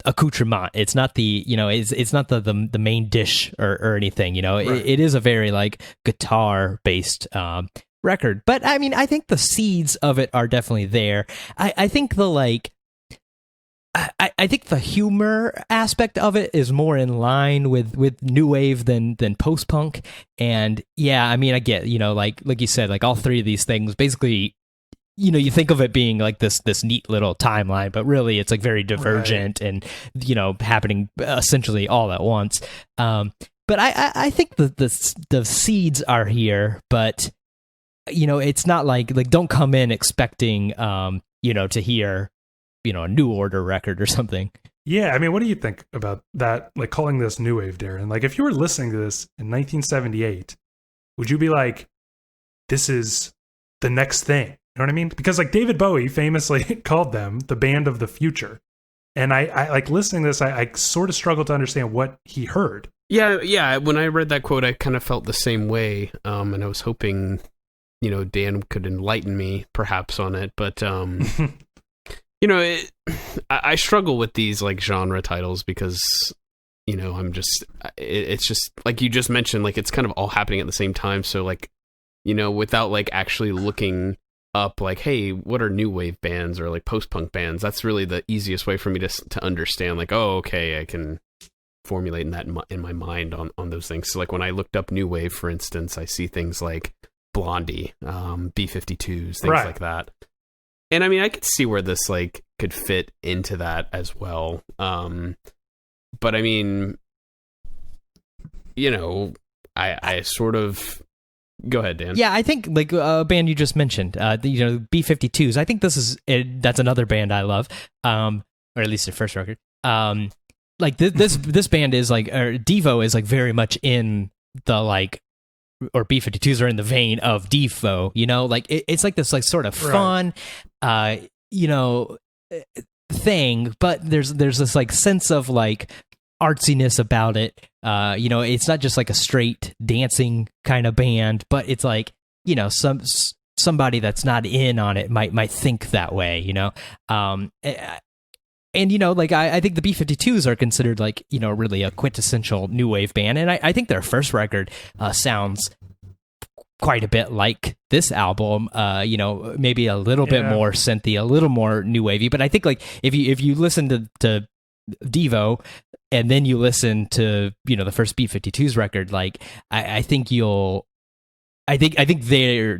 accoutrement. It's not the it's not the main dish or anything. Right. It is a very like guitar based record, but I mean, I think the seeds of it are definitely there. I think the like I think the humor aspect of it is more in line with new wave than post punk. And yeah, I mean, I get like you said, like all three of these things basically you think of it being like this neat little timeline, but really it's like very divergent and happening essentially all at once. But I think the seeds are here, but it's not like don't come in expecting to hear a New Order record or something. Yeah, I mean, what do you think about that? Like calling this new wave, Darren? Like, if you were listening to this in 1978, would you be like, "This is the next thing"? You know what I mean? Because like David Bowie famously called them the band of the future, and I like listening to this. I sort of struggled to understand what he heard. Yeah. When I read that quote, I kind of felt the same way, and I was hoping, Dan could enlighten me perhaps on it, but I struggle with these like genre titles because it's just like you just mentioned, like it's kind of all happening at the same time. So like without like actually looking up like, hey, what are new wave bands or like post punk bands? That's really the easiest way for me to understand. Like, oh, okay, I can formulate that in my mind on those things. So like when I looked up new wave, for instance, I see things like Blondie, B-52s, things like that. And I mean, I could see where this like could fit into that as well. But I mean, I sort of go ahead, Dan. Yeah, I think like a band you just mentioned, B-52s. I think that's another band I love, or at least their first record. Like this band is like, or Devo is like very much in the like, or B-52s are in the vein of Devo, like it's like this like sort of fun, thing, but there's this like sense of like artsiness about it. It's not just like a straight dancing kind of band, but it's like, somebody that's not in on it might think that way, And, like, I think the B-52s are considered, like, really a quintessential new wave band. And I think their first record sounds quite a bit like this album, maybe a little bit more synthy, a little more new wavy. But I think, like, if you listen to Devo and then you listen to, the first B-52s record, like, I think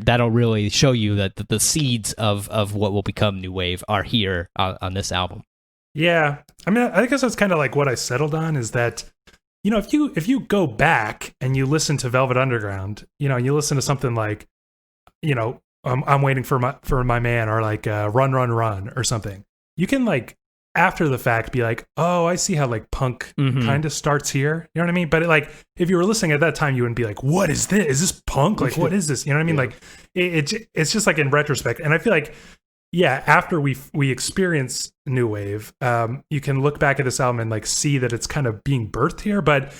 that'll really show you that the seeds of what will become new wave are here on this album. Yeah, I mean, I guess that's kind of like what I settled on is that, if you go back and you listen to Velvet Underground, and you listen to something like, I'm waiting for my man, or like Run Run Run or something, you can like after the fact be like, oh, I see how like punk kind of starts here. You know what I mean? But if you were listening at that time, you wouldn't be like, what is this? Is this punk? Like, what is this? You know what I mean? Like it's just like in retrospect. And I feel like, yeah, after we experience new wave, you can look back at this album and like see that it's kind of being birthed here. But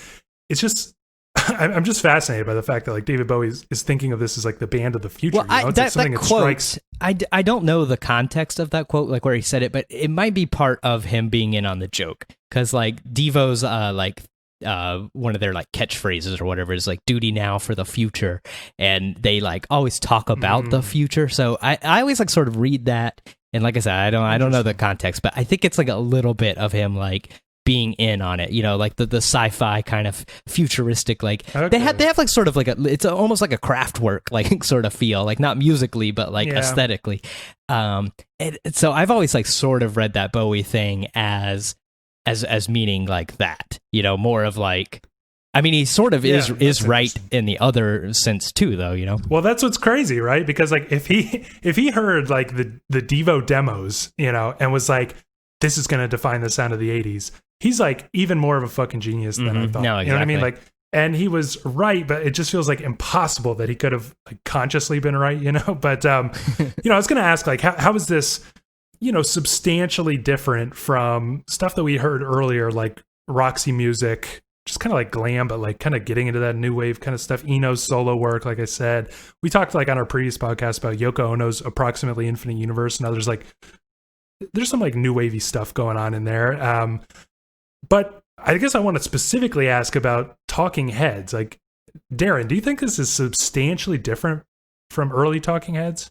it's just, I'm just fascinated by the fact that like David Bowie is thinking of this as like the band of the future. Well, It's like something that that quote, strikes. I don't know the context of that quote, like where he said it, but it might be part of him being in on the joke, because like Devo's one of their like catchphrases or whatever is like duty now for the future, and they like always talk about the future. So I always like sort of read that, and like I said, I don't know the context, but I think it's like a little bit of him like being in on it, like the sci-fi kind of futuristic, like they have like sort of like it's almost like a Kraftwerk like sort of feel, like not musically but like aesthetically. And so I've always like sort of read that Bowie thing as meaning like that, more of like, I mean, he sort of is right in the other sense too, though, Well, that's what's crazy, right? Because like if he heard like the Devo demos, and was like, this is going to define the sound of the 80s, he's like even more of a fucking genius than I thought. No, exactly. You know what I mean? Like, and he was right, but it just feels like impossible that he could have like consciously been right, But I was going to ask, like, how is this, substantially different from stuff that we heard earlier, like Roxy Music, just kind of like glam, but like kind of getting into that new wave kind of stuff. Eno's solo work, like I said, we talked like on our previous podcast about Yoko Ono's Approximately Infinite Universe. Now there's some like new wavy stuff going on in there. But I guess I want to specifically ask about Talking Heads. Like, Darren, do you think this is substantially different from early Talking Heads?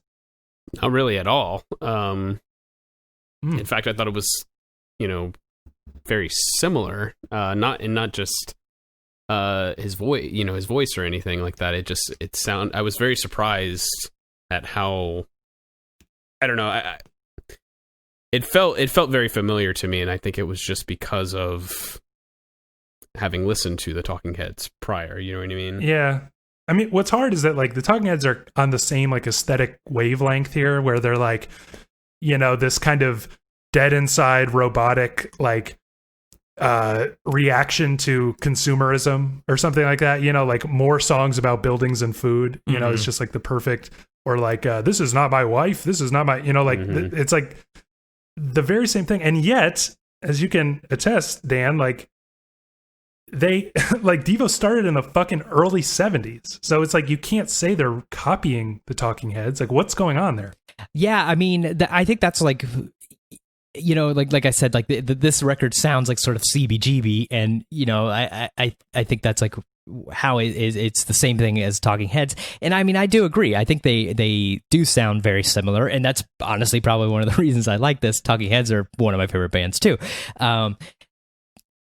Not really at all. In fact, I thought it was, very similar. Not just his voice or anything like that. I was very surprised at how I don't know. It felt very familiar to me, and I think it was just because of having listened to the Talking Heads prior. You know what I mean? Yeah. I mean, what's hard is that like the Talking Heads are on the same like aesthetic wavelength here, where they're like, you know, this kind of dead inside robotic like reaction to consumerism or something like that. You know, like more songs about buildings and food. You know, it's just like the perfect, or like this is not my wife. This is not my. You know, like it's like the very same thing, and yet, as you can attest, Dan, like. They like Devo started in the fucking early 70s. So it's like you can't say they're copying the Talking Heads. Like what's going on there? Yeah, I mean, I think that's like, you know, like I said, like this record sounds like sort of CBGB, and you know, I think that's like how it is. It's the same thing as Talking Heads, and I mean, I do agree. I think they do sound very similar, and that's honestly probably one of the reasons I like this. Talking Heads are one of my favorite bands too.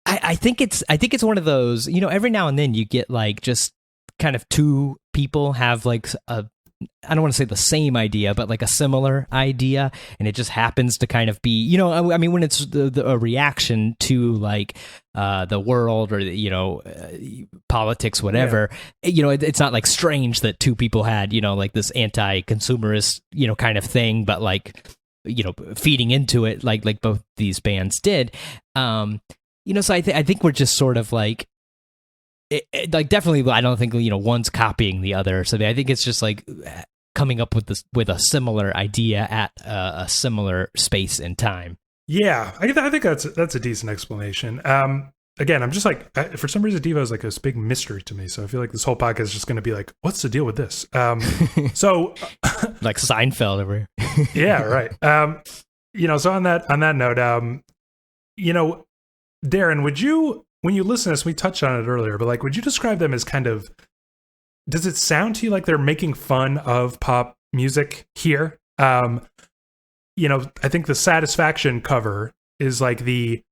I think it's one of those, you know, every now and then you get like just kind of two people have like I don't want to say the same idea, but like a similar idea, and it just happens to kind of be, you know, I mean, when it's a reaction to like the world or, you know, politics, whatever, you know, it's not like strange that two people had, you know, like this anti-consumerist, you know, kind of thing, but like, you know, feeding into it like both these bands did. You know, so I think we're just sort of like, like definitely, I don't think, you know, one's copying the other. So I think it's just like coming up with a similar idea at a similar space and time. Yeah, I think that's a decent explanation. Again, I'm just like, for some reason, Devo is like this big mystery to me. So I feel like this whole podcast is just going to be like, what's the deal with this? So like Seinfeld over here. Yeah, right. You know, so on that note, you know, Darren, would you, when you listen to this, we touched on it earlier, but like, would you describe them as kind of, does it sound to you like they're making fun of pop music here? You know, I think the Satisfaction cover is like the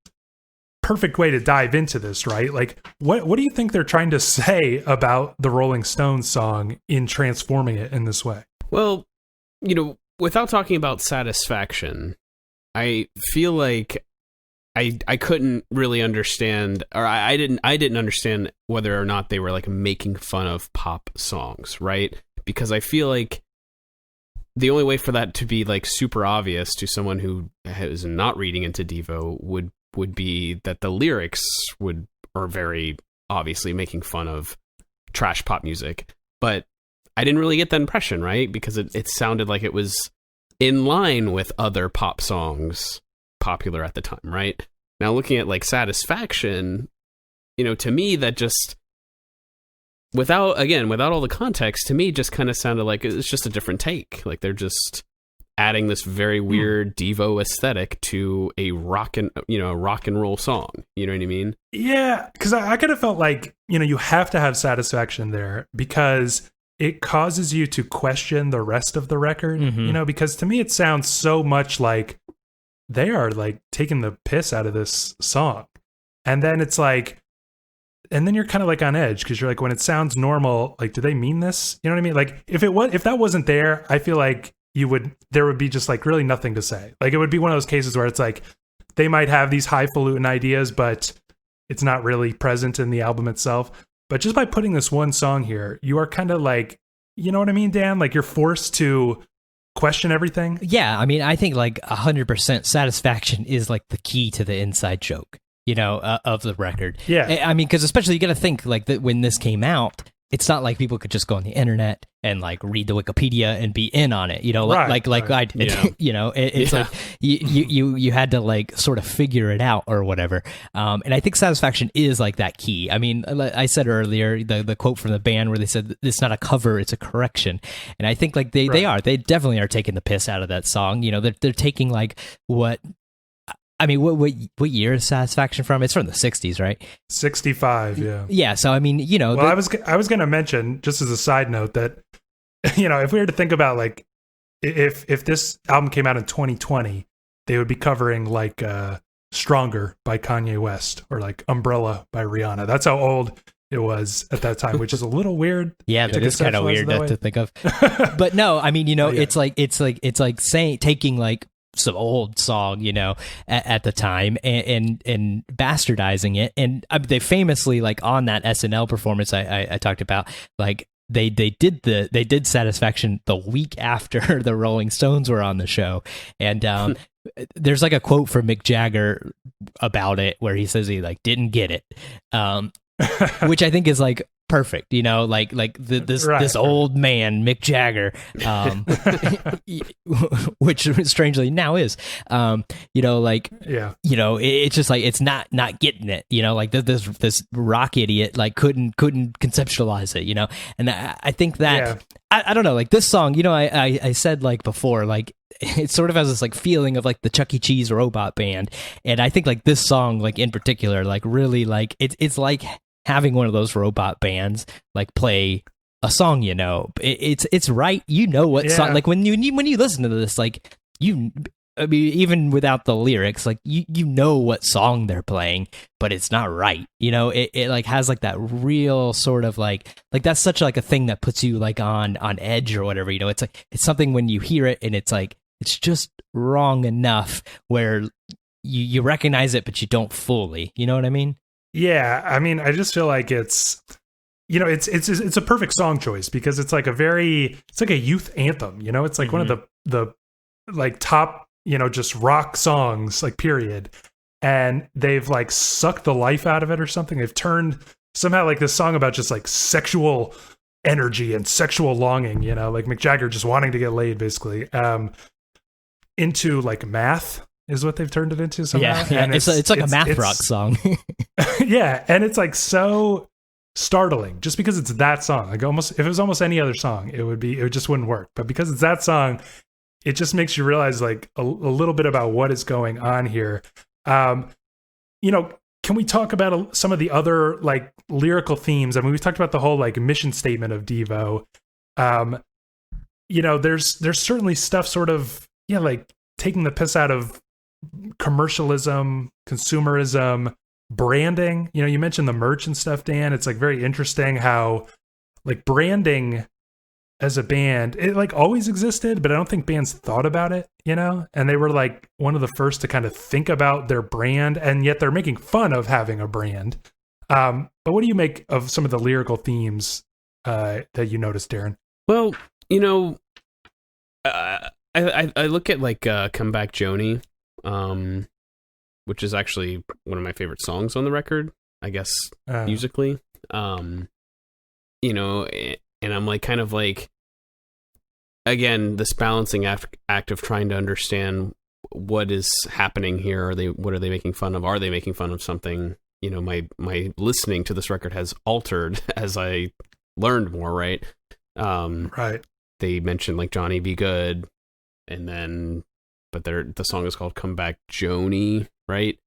perfect way to dive into this, right? Like, what do you think they're trying to say about the Rolling Stones song in transforming it in this way? Well, you know, without talking about Satisfaction, I feel like I couldn't really understand, or I didn't understand whether or not they were like making fun of pop songs, right? Because I feel like the only way for that to be like super obvious to someone who is not reading into Devo would be that the lyrics are very obviously making fun of trash pop music. But I didn't really get that impression, right? Because it sounded like it was in line with other pop songs popular at the time, right? Now looking at like Satisfaction, you know, to me that just without all the context, to me just kind of sounded like it's just a different take. Like they're just adding this very weird Devo aesthetic to a rock and roll song. You know what I mean? Yeah, because I kind of felt like, you know, you have to have Satisfaction there because it causes you to question the rest of the record, you know, because to me it sounds so much like they are like taking the piss out of this song. And then it's like, and then you're kind of like on edge because you're like, when it sounds normal, like, do they mean this? You know what I mean? Like if that wasn't there, I feel like there would be just like really nothing to say. Like it would be one of those cases where it's like, they might have these highfalutin ideas, but it's not really present in the album itself. But just by putting this one song here, you are kind of like, you know what I mean, Dan? Like you're forced to question everything. Yeah, I mean, I think like 100% Satisfaction is like the key to the inside joke, you know, of the record. Yeah. I mean, because especially you got to think like that when this came out, it's not like people could just go on the internet and like read the Wikipedia and be in on it, you know, like I did, you know, it's like you had to like sort of figure it out or whatever. And I think Satisfaction is like that key. I mean, I said earlier, the quote from the band where they said, it's not a cover, it's a correction. And I think like they definitely are taking the piss out of that song. You know, they're taking like what year is Satisfaction from? It's from the 60s, right? 65, yeah. Yeah, so I mean, you know... Well, I was going to mention, just as a side note, that, you know, if we were to think about, like, if this album came out in 2020, they would be covering, like, Stronger by Kanye West, or, like, Umbrella by Rihanna. That's how old it was at that time, which is a little weird. Yeah, that is kind of weird to think of. But no, I mean, it's like saying, taking like some old song, at the time and bastardizing it. And they famously, like on that SNL performance I talked about, like they did Satisfaction the week after the Rolling Stones were on the show. And there's like a quote from Mick Jagger about it where he says he like didn't get it. Which I think is like perfect, this old man Mick Jagger, which strangely now is, it's just like it's not getting it, like this rock idiot like couldn't conceptualize it, and I think that I don't know, like this song, I said like before, like it sort of has this like feeling of like the Chuck E. Cheese robot band, and I think like this song like in particular like really like it's like having one of those robot bands like play a song, it's right, what song, like when you listen to this, like even without the lyrics, like you know what song they're playing, but it's not right, it like has like that real sort of like that's such like a thing that puts you like on edge or whatever, it's like it's something when you hear it and it's like it's just wrong enough where you recognize it but you don't fully, you know what I mean? Yeah, I mean, I just feel like it's a perfect song choice because it's like it's like a youth anthem, it's like one of the like top, just rock songs, like period. And they've like sucked the life out of it or something. They've turned somehow like this song about just like sexual energy and sexual longing, like Mick Jagger just wanting to get laid basically, into like math. Is what they've turned it into somehow. Yeah, and it's like a math rock song. Yeah, and it's like so startling just because it's that song. Like almost, if it was almost any other song, it just wouldn't work. But because it's that song, it just makes you realize like a little bit about what is going on here. Can we talk about some of the other like lyrical themes? I mean, we've talked about the whole like mission statement of Devo. There's certainly stuff sort of like taking the piss out of commercialism, consumerism, branding. You mentioned the merch and stuff, Dan. It's like very interesting how like branding as a band, it like always existed, but I don't think bands thought about it, and they were like one of the first to kind of think about their brand, and yet they're making fun of having a brand. But what do you make of some of the lyrical themes that you noticed, Darren? Well, I look at like Come Back Joni, which is actually one of my favorite songs on the record, I guess, musically. And I'm like kind of like, again, this balancing act of trying to understand what is happening here. What are they making fun of? Are they making fun of something? My listening to this record has altered as I learned more, right? Right. They mentioned like Johnny Be Good. And then, but the song is called Come Back Joni, right?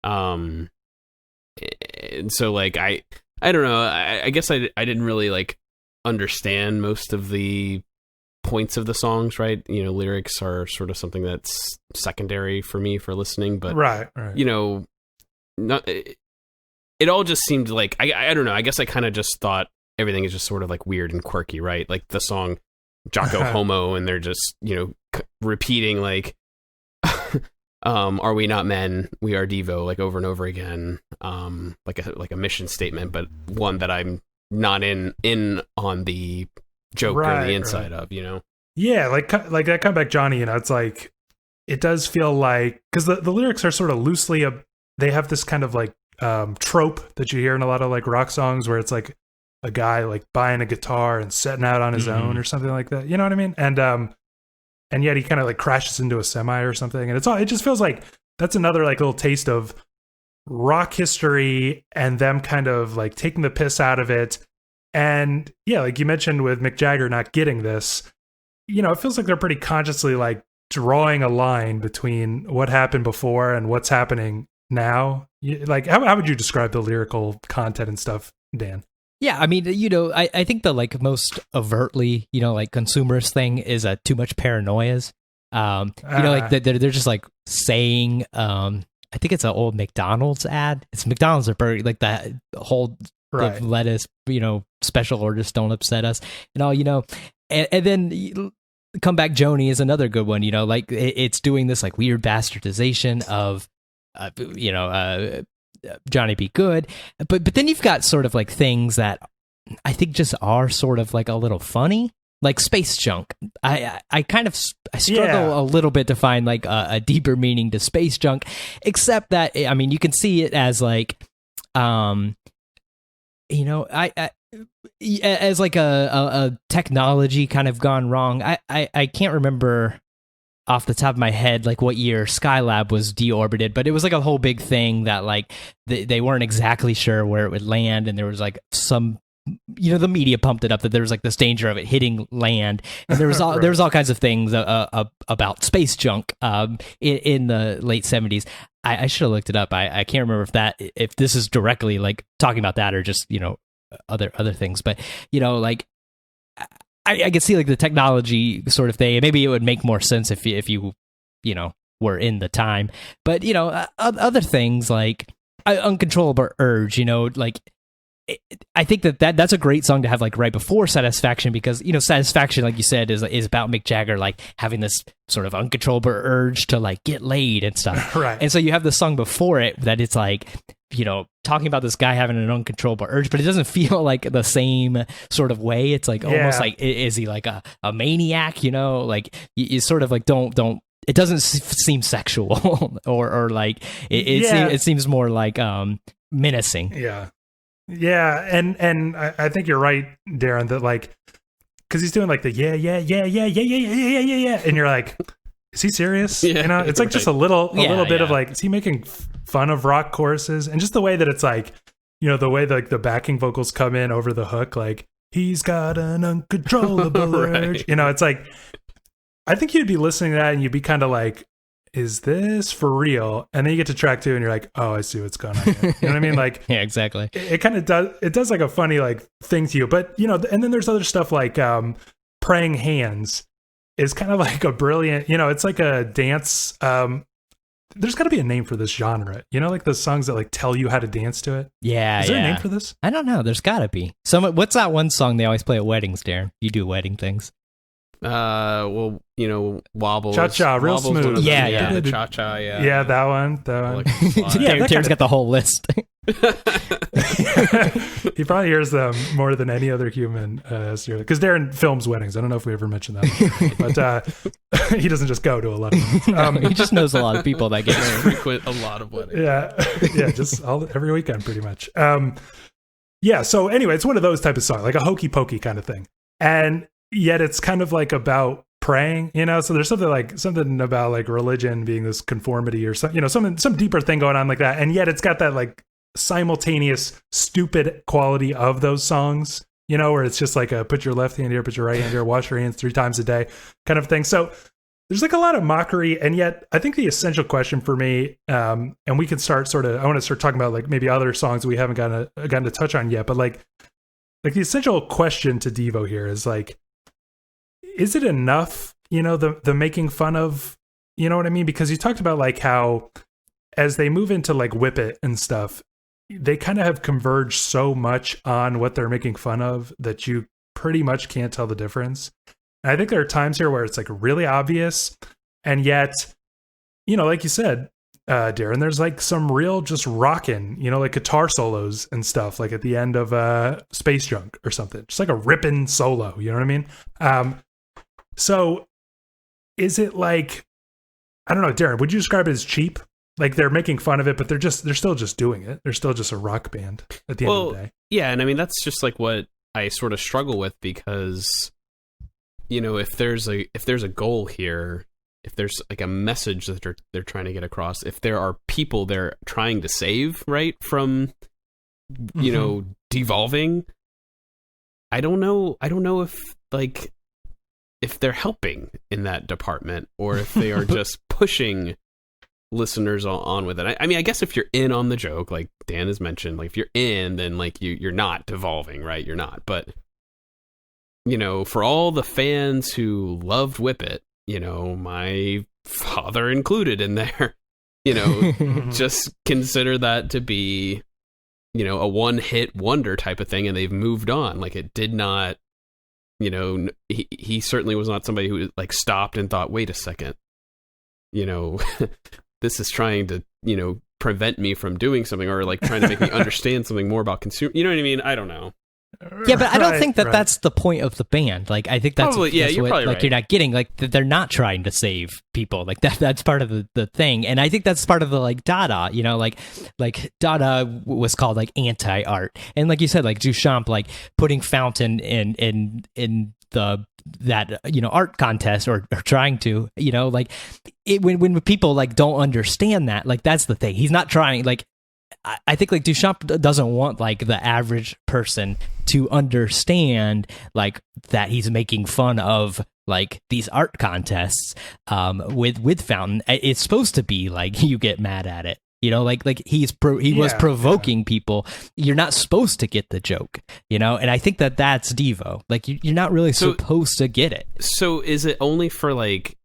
And so like, I don't know, I guess I didn't really like understand most of the points of the songs, right? Lyrics are sort of something that's secondary for me for listening, but right. Not, it all just seemed like, I don't know, I guess I kind of just thought everything is just sort of like weird and quirky, right? Like the song Jocko Homo, and they're just repeating like are we not men, we are Devo, like over and over again, like a mission statement, but one that I'm not in on the joke or the inside of, yeah, like that Come Back Johnny, it's like it does feel like, because the lyrics are sort of loosely they have this kind of like trope that you hear in a lot of like rock songs where it's like a guy like buying a guitar and setting out on his own or something like that. You know what I mean? And yet he kind of like crashes into a semi or something. And it just feels like that's another like little taste of rock history and them kind of like taking the piss out of it. And yeah, like you mentioned with Mick Jagger not getting this, it feels like they're pretty consciously like drawing a line between what happened before and what's happening now. Like, how would you describe the lyrical content and stuff, Dan? Yeah, I mean, I think the like most overtly, like consumerist thing is too much paranoias. Like they're just like saying, I think it's an old McDonald's ad. It's McDonald's or Burger, like that whole Right. let us, special orders don't upset us and all, and then Comeback Joni is another good one, like it's doing this like weird bastardization of, Johnny Be Good. But then you've got sort of like things that I think just are sort of like a little funny. Like Space Junk, I struggle a little bit to find like a deeper meaning to Space Junk, except that you can see it as like, as like a technology kind of gone wrong. I can't remember off the top of my head like what year Skylab was deorbited, but it was like a whole big thing that like they weren't exactly sure where it would land, and there was like some. The media pumped it up that there was like this danger of it hitting land, and there was all Right. there was all kinds of things about space junk in the late 70s. I should have looked it up. I can't remember if this is directly like talking about that or just other things. But like I could see like the technology sort of thing. Maybe it would make more sense if you were in the time. But other things like Uncontrollable Urge. Like. I think that's a great song to have like right before Satisfaction, because Satisfaction, like you said, is about Mick Jagger like having this sort of uncontrollable urge to like get laid and stuff. Right. And so you have the song before it that it's like talking about this guy having an uncontrollable urge, but it doesn't feel like the same sort of way. It's like almost like, is he like a maniac? Like you sort of like don't. It doesn't seem sexual or like it seems more like menacing. Yeah. Yeah, and I think you're right, Darren, that like, because he's doing like the yeah, and you're like, is he serious? Yeah, it's like right. just a little bit of yeah. like, is he making fun of rock choruses? And just the way that it's like, the way like the backing vocals come in over the hook, like he's got an uncontrollable Right. urge. It's like, I think you'd be listening to that and you'd be kind of like, is this for real? And then you get to track 2 and you're like, oh, I see what's going on here. You know what I mean? Like, Yeah, exactly. it kind of does like a funny like thing to you. But and then there's other stuff like Praying Hands is kind of like a brilliant, it's like a dance. There's got to be a name for this genre, like the songs that like tell you how to dance to it. Yeah, Is there a name for this? I don't know. There's got to be. What's that one song they always play at weddings, Darren? You do wedding things. Wobble. Cha-cha, real smooth. Yeah. The cha-cha, yeah. Yeah, that one. Like, Yeah, that Darren's kinda- got the whole list. He probably hears them more than any other human, because Darren films weddings. I don't know if we ever mentioned that, but he doesn't just go to a lot of them. He just knows a lot of people that get married. frequent a lot of weddings. Yeah, just every weekend pretty much. Yeah, so anyway, it's one of those type of songs, like a hokey pokey kind of thing, and yet it's kind of like about praying, so there's something about like religion being this conformity or some deeper thing going on like that, and yet it's got that like simultaneous stupid quality of those songs, where it's just like a put your left hand here, put your right hand here, wash your hands 3 times a day kind of thing. So there's like a lot of mockery, and yet I think the essential question for me, and we can I want to start talking about like maybe other songs we haven't gotten to touch on yet, but like the essential question to Devo here is like, is it enough, the making fun of, you know what I mean? Because you talked about like how as they move into like Whip It and stuff, they kind of have converged so much on what they're making fun of that you pretty much can't tell the difference. And I think there are times here where it's like really obvious, and yet, like you said, Darren, there's like some real just rocking, like guitar solos and stuff, like at the end of Space Junk or something, just like a ripping solo, you know what I mean? So is it like, I don't know, Darren, would you describe it as cheap? Like they're making fun of it, but they're still just doing it. They're still just a rock band at the end of the day. Yeah, and I mean that's just like what I sort of struggle with, because if there's a goal here, if there's like a message that they're trying to get across, if there are people they're trying to save, right, from devolving, I don't know if they're helping in that department, or if they are just pushing listeners on with it. I mean, I guess if you're in on the joke, like Dan has mentioned, like if you're in, then like you're not devolving, right? You're not. But for all the fans who loved Whip It, my father included in there, just consider that to be a one-hit wonder type of thing, and they've moved on. Like, it did not, he certainly was not somebody who like stopped and thought, wait a second, this is trying to, prevent me from doing something, or like trying to make me understand something more about consumer. You know what I mean? I don't know. Yeah, but I don't think that's the point of the band. Like, I think that's probably, that's you're what, probably like right. You're not getting, like, they're not trying to save people. Like that's part of the thing, and I think that's part of the like Dada. Like Dada was called like anti-art, and like you said, like Duchamp, like putting Fountain in the that art contest or trying to like it, when people like don't understand that, like that's the thing. He's not trying, like I think like Duchamp doesn't want like the average person to understand like that he's making fun of like these art contests with Fountain. It's supposed to be like you get mad at it. Like he was provoking people. You're not supposed to get the joke, and I think that's Devo. Like you're not really supposed to get it. So is it only for like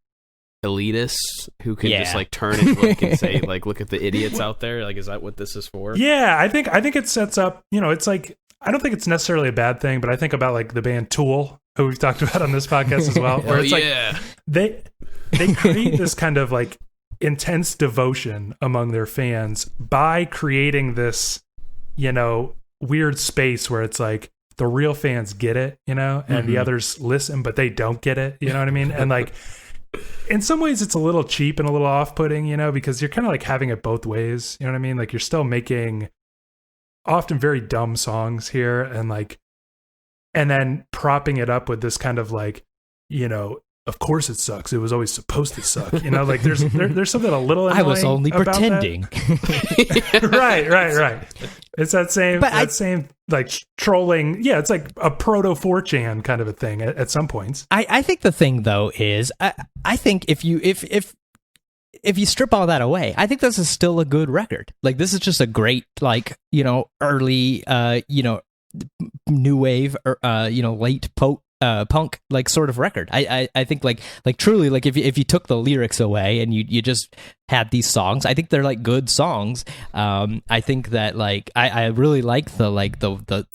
elitists who can just like turn and look and say like, look at the idiots out there? Like, is that what this is for? Yeah, I think it sets up. It's like, I don't think it's necessarily a bad thing, but I think about like the band Tool, who we've talked about on this podcast as well, where it's like they create this kind of like intense devotion among their fans by creating this, weird space where it's like the real fans get it, and the others listen, but they don't get it. You know what I mean? And like, in some ways it's a little cheap and a little off-putting, because you're kind of like having it both ways. You know what I mean? Like, you're still making often very dumb songs here, and like, and then propping it up with this kind of like, of course it sucks. It was always supposed to suck. Like there's something a little annoying. I was only pretending. Right. It's that same like trolling. Yeah, it's like a proto 4chan kind of a thing at some points. I think the thing though is I think if you strip all that away, I think this is still a good record. Like, this is just a great, like, early new wave or late punk like sort of record. I think like truly, like if you took the lyrics away and you just had these songs, I think they're like good songs. I think that like I really like the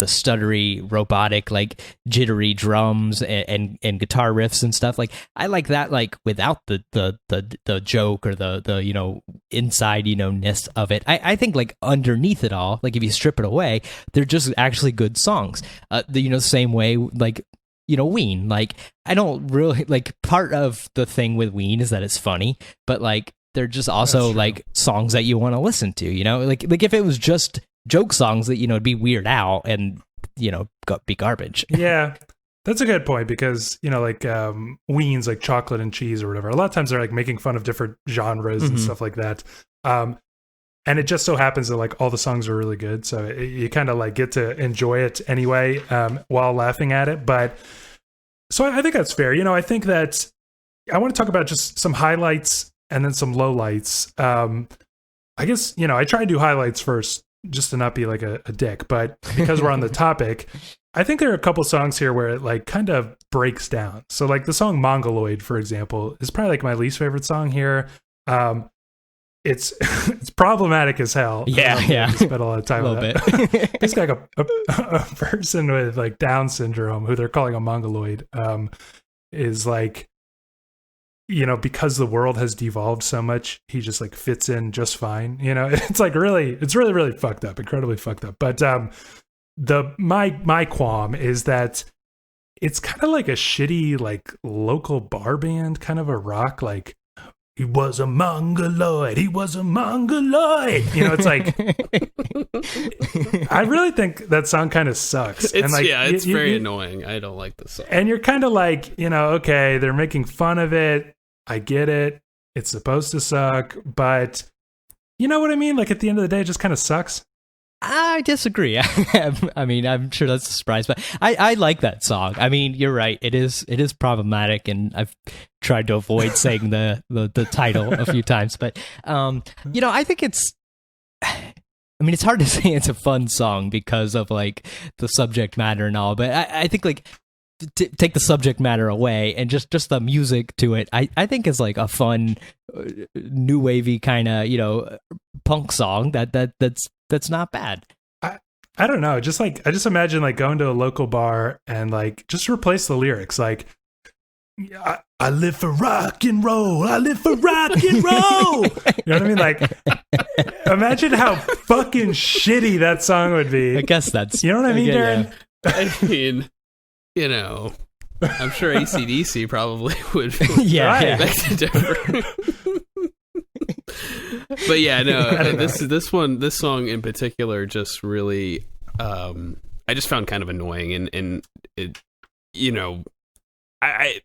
stuttery, robotic, like jittery drums and guitar riffs and stuff. Like, I like that, like without the joke or the inside ness of it. I think like underneath it all, like if you strip it away, they're just actually good songs. The same way like Ween. Like, I don't really like, part of the thing with Ween is that it's funny, but like they're just also like songs that you want to listen to, like if it was just joke songs that it'd be Weird Al and be garbage. Yeah, that's a good point, because like Ween's like chocolate and cheese or whatever, a lot of times they're like making fun of different genres and stuff like that, and it just so happens that like all the songs are really good, so you kind of like get to enjoy it anyway while laughing at it. But so I think that's fair. I think that I want to talk about just some highlights and then some lowlights. I guess I try to do highlights first just to not be like a dick, but because we're on the topic, I think there are a couple songs here where it like kind of breaks down. So like the song Mongoloid, for example, is probably like my least favorite song here. It's problematic as hell. Yeah. Spent a lot of time a on little that. bit. It's like a person with like Down syndrome, who they're calling a mongoloid, is like, because the world has devolved so much, he just like fits in just fine. It's like it's really fucked up, incredibly fucked up. But my qualm is that it's kind of like a shitty like local bar band, kind of a rock, like, he was a mongoloid. It's like, I really think that song kind of sucks. It's very annoying. I don't like this song. And you're kind of like, okay, they're making fun of it. I get it. It's supposed to suck, but you know what I mean? Like, at the end of the day, it just kind of sucks. I disagree. I mean, I'm sure that's a surprise, but I like that song. I mean, you're right. It is problematic, and I've tried to avoid saying the title a few times. But I think it's. I mean, it's hard to say it's a fun song because of like the subject matter and all. But I think like take the subject matter away and just the music to it. I think is like a fun, new wavy kind of punk song that's not bad. I don't know. Just like I just imagine like going to a local bar and like just replace the lyrics. Like I live for rock and roll. I live for rock and roll. You know what I mean? Like imagine how fucking shitty that song would be. I guess that's, you know what I mean, Darren? I mean, you know, I'm sure AC/DC probably would. Yeah. Beg to differ. But yeah, no, this song in particular just really, I just found kind of annoying, and it, you know, I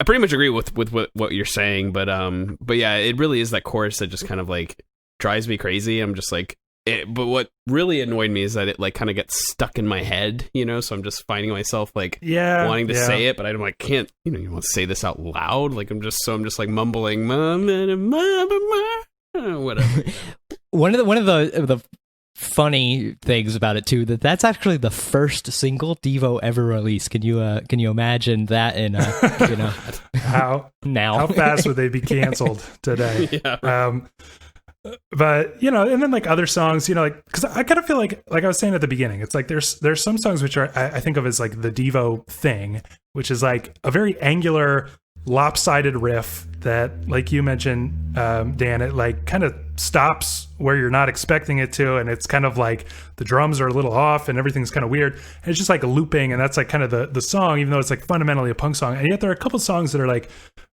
pretty much agree with what you're saying, but yeah, it really is that chorus that just kind of like drives me crazy. I'm just like, but what really annoyed me is that it like kind of gets stuck in my head, you know. So I'm just finding myself like wanting to say it, but I'm like can't, you know, you want to say this out loud. Like I'm just like mumbling, whatever. One of the funny things about it too, that's actually the first single Devo ever released. Can you imagine that in you know how fast would they be canceled today? Yeah. But you know, and then like other songs, you know, like because I kind of feel like I was saying at the beginning, it's like there's some songs which are I think of as like the Devo thing, which is like a very angular, lopsided riff that, like you mentioned, Dan, it like kind of stops where you're not expecting it to, and it's kind of like the drums are a little off and everything's kind of weird, and it's just like looping, and that's like kind of the song, even though it's like fundamentally a punk song. And yet there are a couple songs that are like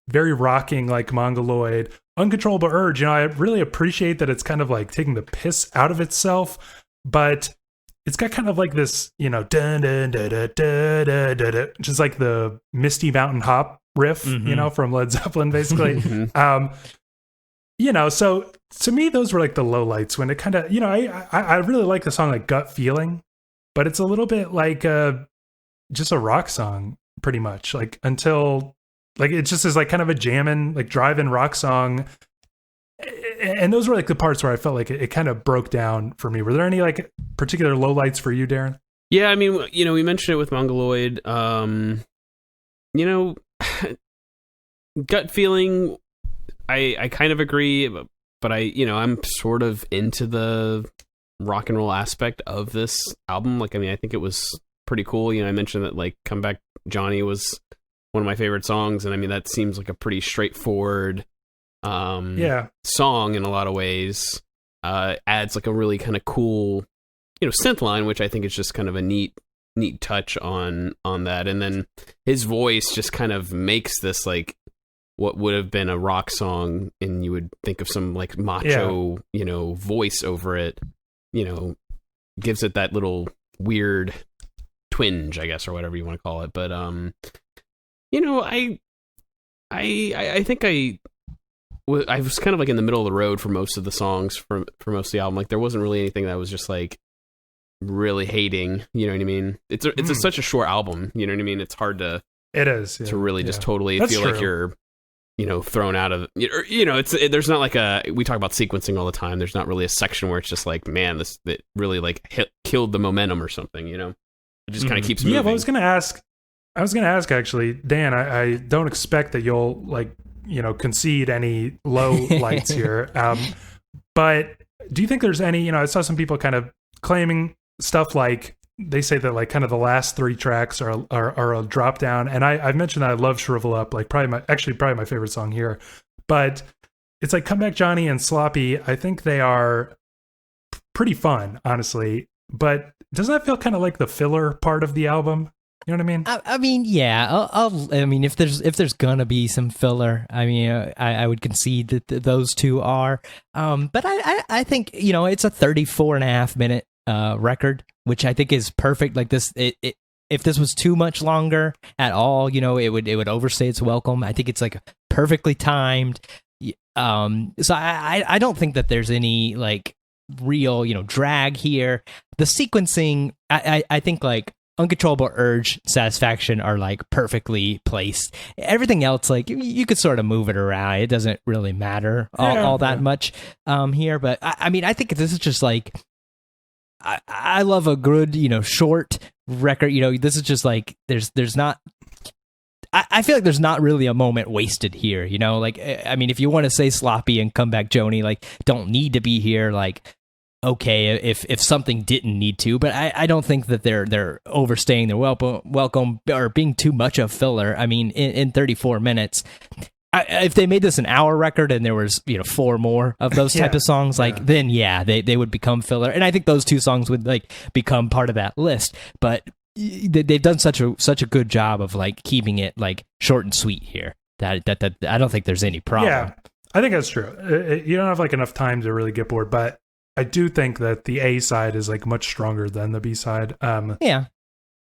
very rocking, like Mongoloid, Uncontrollable Urge. You know, I really appreciate that it's kind of like taking the piss out of itself, but it's got kind of like this, you know, dun dun dun dun dun dun dun dun, just like the Misty Mountain Hop riff, you know, from Led Zeppelin, basically. You know, so to me, those were like the lowlights when it kind of, you know, I really like the song like Gut Feeling, but it's a little bit like just a rock song, pretty much. Like until, like it just is like kind of a jammin', like drive-in rock song. And those were like the parts where I felt like it kind of broke down for me. Were there any like particular lowlights for you, Darren? Yeah, I mean, you know, we mentioned it with Mongoloid. You know, Gut Feeling, I kind of agree, but I'm sort of into the rock and roll aspect of this album. Like, I mean, I think it was pretty cool. You know, I mentioned that like Come Back Johnny was one of my favorite songs, and I mean that seems like a pretty straightforward song in a lot of ways. Adds like a really kind of cool, you know, synth line, which I think is just kind of a neat touch on that. And then his voice just kind of makes this like what would have been a rock song, and you would think of some like macho, you know, voice over it, you know, gives it that little weird twinge, I guess, or whatever you want to call it. But you know, I think I was kind of like in the middle of the road for most of the songs, for most of the album. Like there wasn't really anything that I was just like really hating, you know what I mean? It's such a short album, you know what I mean? It's hard to to really just totally That's feel true. Like you're, you know, thrown out of, you know, there's not like we talk about sequencing all the time. There's not really a section where it's just like, man, that really like killed the momentum or something, you know? It just kind of keeps moving. Yeah, but I was going to ask actually, Dan, I don't expect that you'll like, you know, concede any low lights here. But do you think there's any, you know, I saw some people kind of claiming stuff like, they say that like kind of the last three tracks are a drop down. And I've mentioned that I love Shrivel Up, like probably my favorite song here. But it's like Come Back Johnny and Sloppy. I think they are pretty fun, honestly. But doesn't that feel kind of like the filler part of the album? You know what I mean? I mean, yeah. I mean, if there's gonna be some filler, I mean, I would concede that those two are. But I think, you know, it's a 34.5-minute record, which I think is perfect. Like this, if this was too much longer at all, you know, it would overstay its welcome. I think it's like perfectly timed. So I don't think that there's any like real, you know, drag here. The sequencing, I think like Uncontrollable Urge, Satisfaction are like perfectly placed. Everything else, like you could sort of move it around. It doesn't really matter all that much here. But I mean, I think this is just like, I love a good, you know, short record. You know, this is just like there's not. I feel like there's not really a moment wasted here. You know, like I mean, if you want to say Sloppy and Come Back Joni, like don't need to be here. Like okay if something didn't need to, but I don't think that they're overstaying their welcome or being too much of filler. I mean, in 34 minutes, if they made this an hour record and there was 4 more of those type of songs, like then they would become filler, and I think those 2 songs would like become part of that list. But they've done such a good job of like keeping it like short and sweet here that I don't think there's any problem. Yeah, I think that's true. You don't have like enough time to really get bored, but I do think that the A side is like much stronger than the B side. Yeah.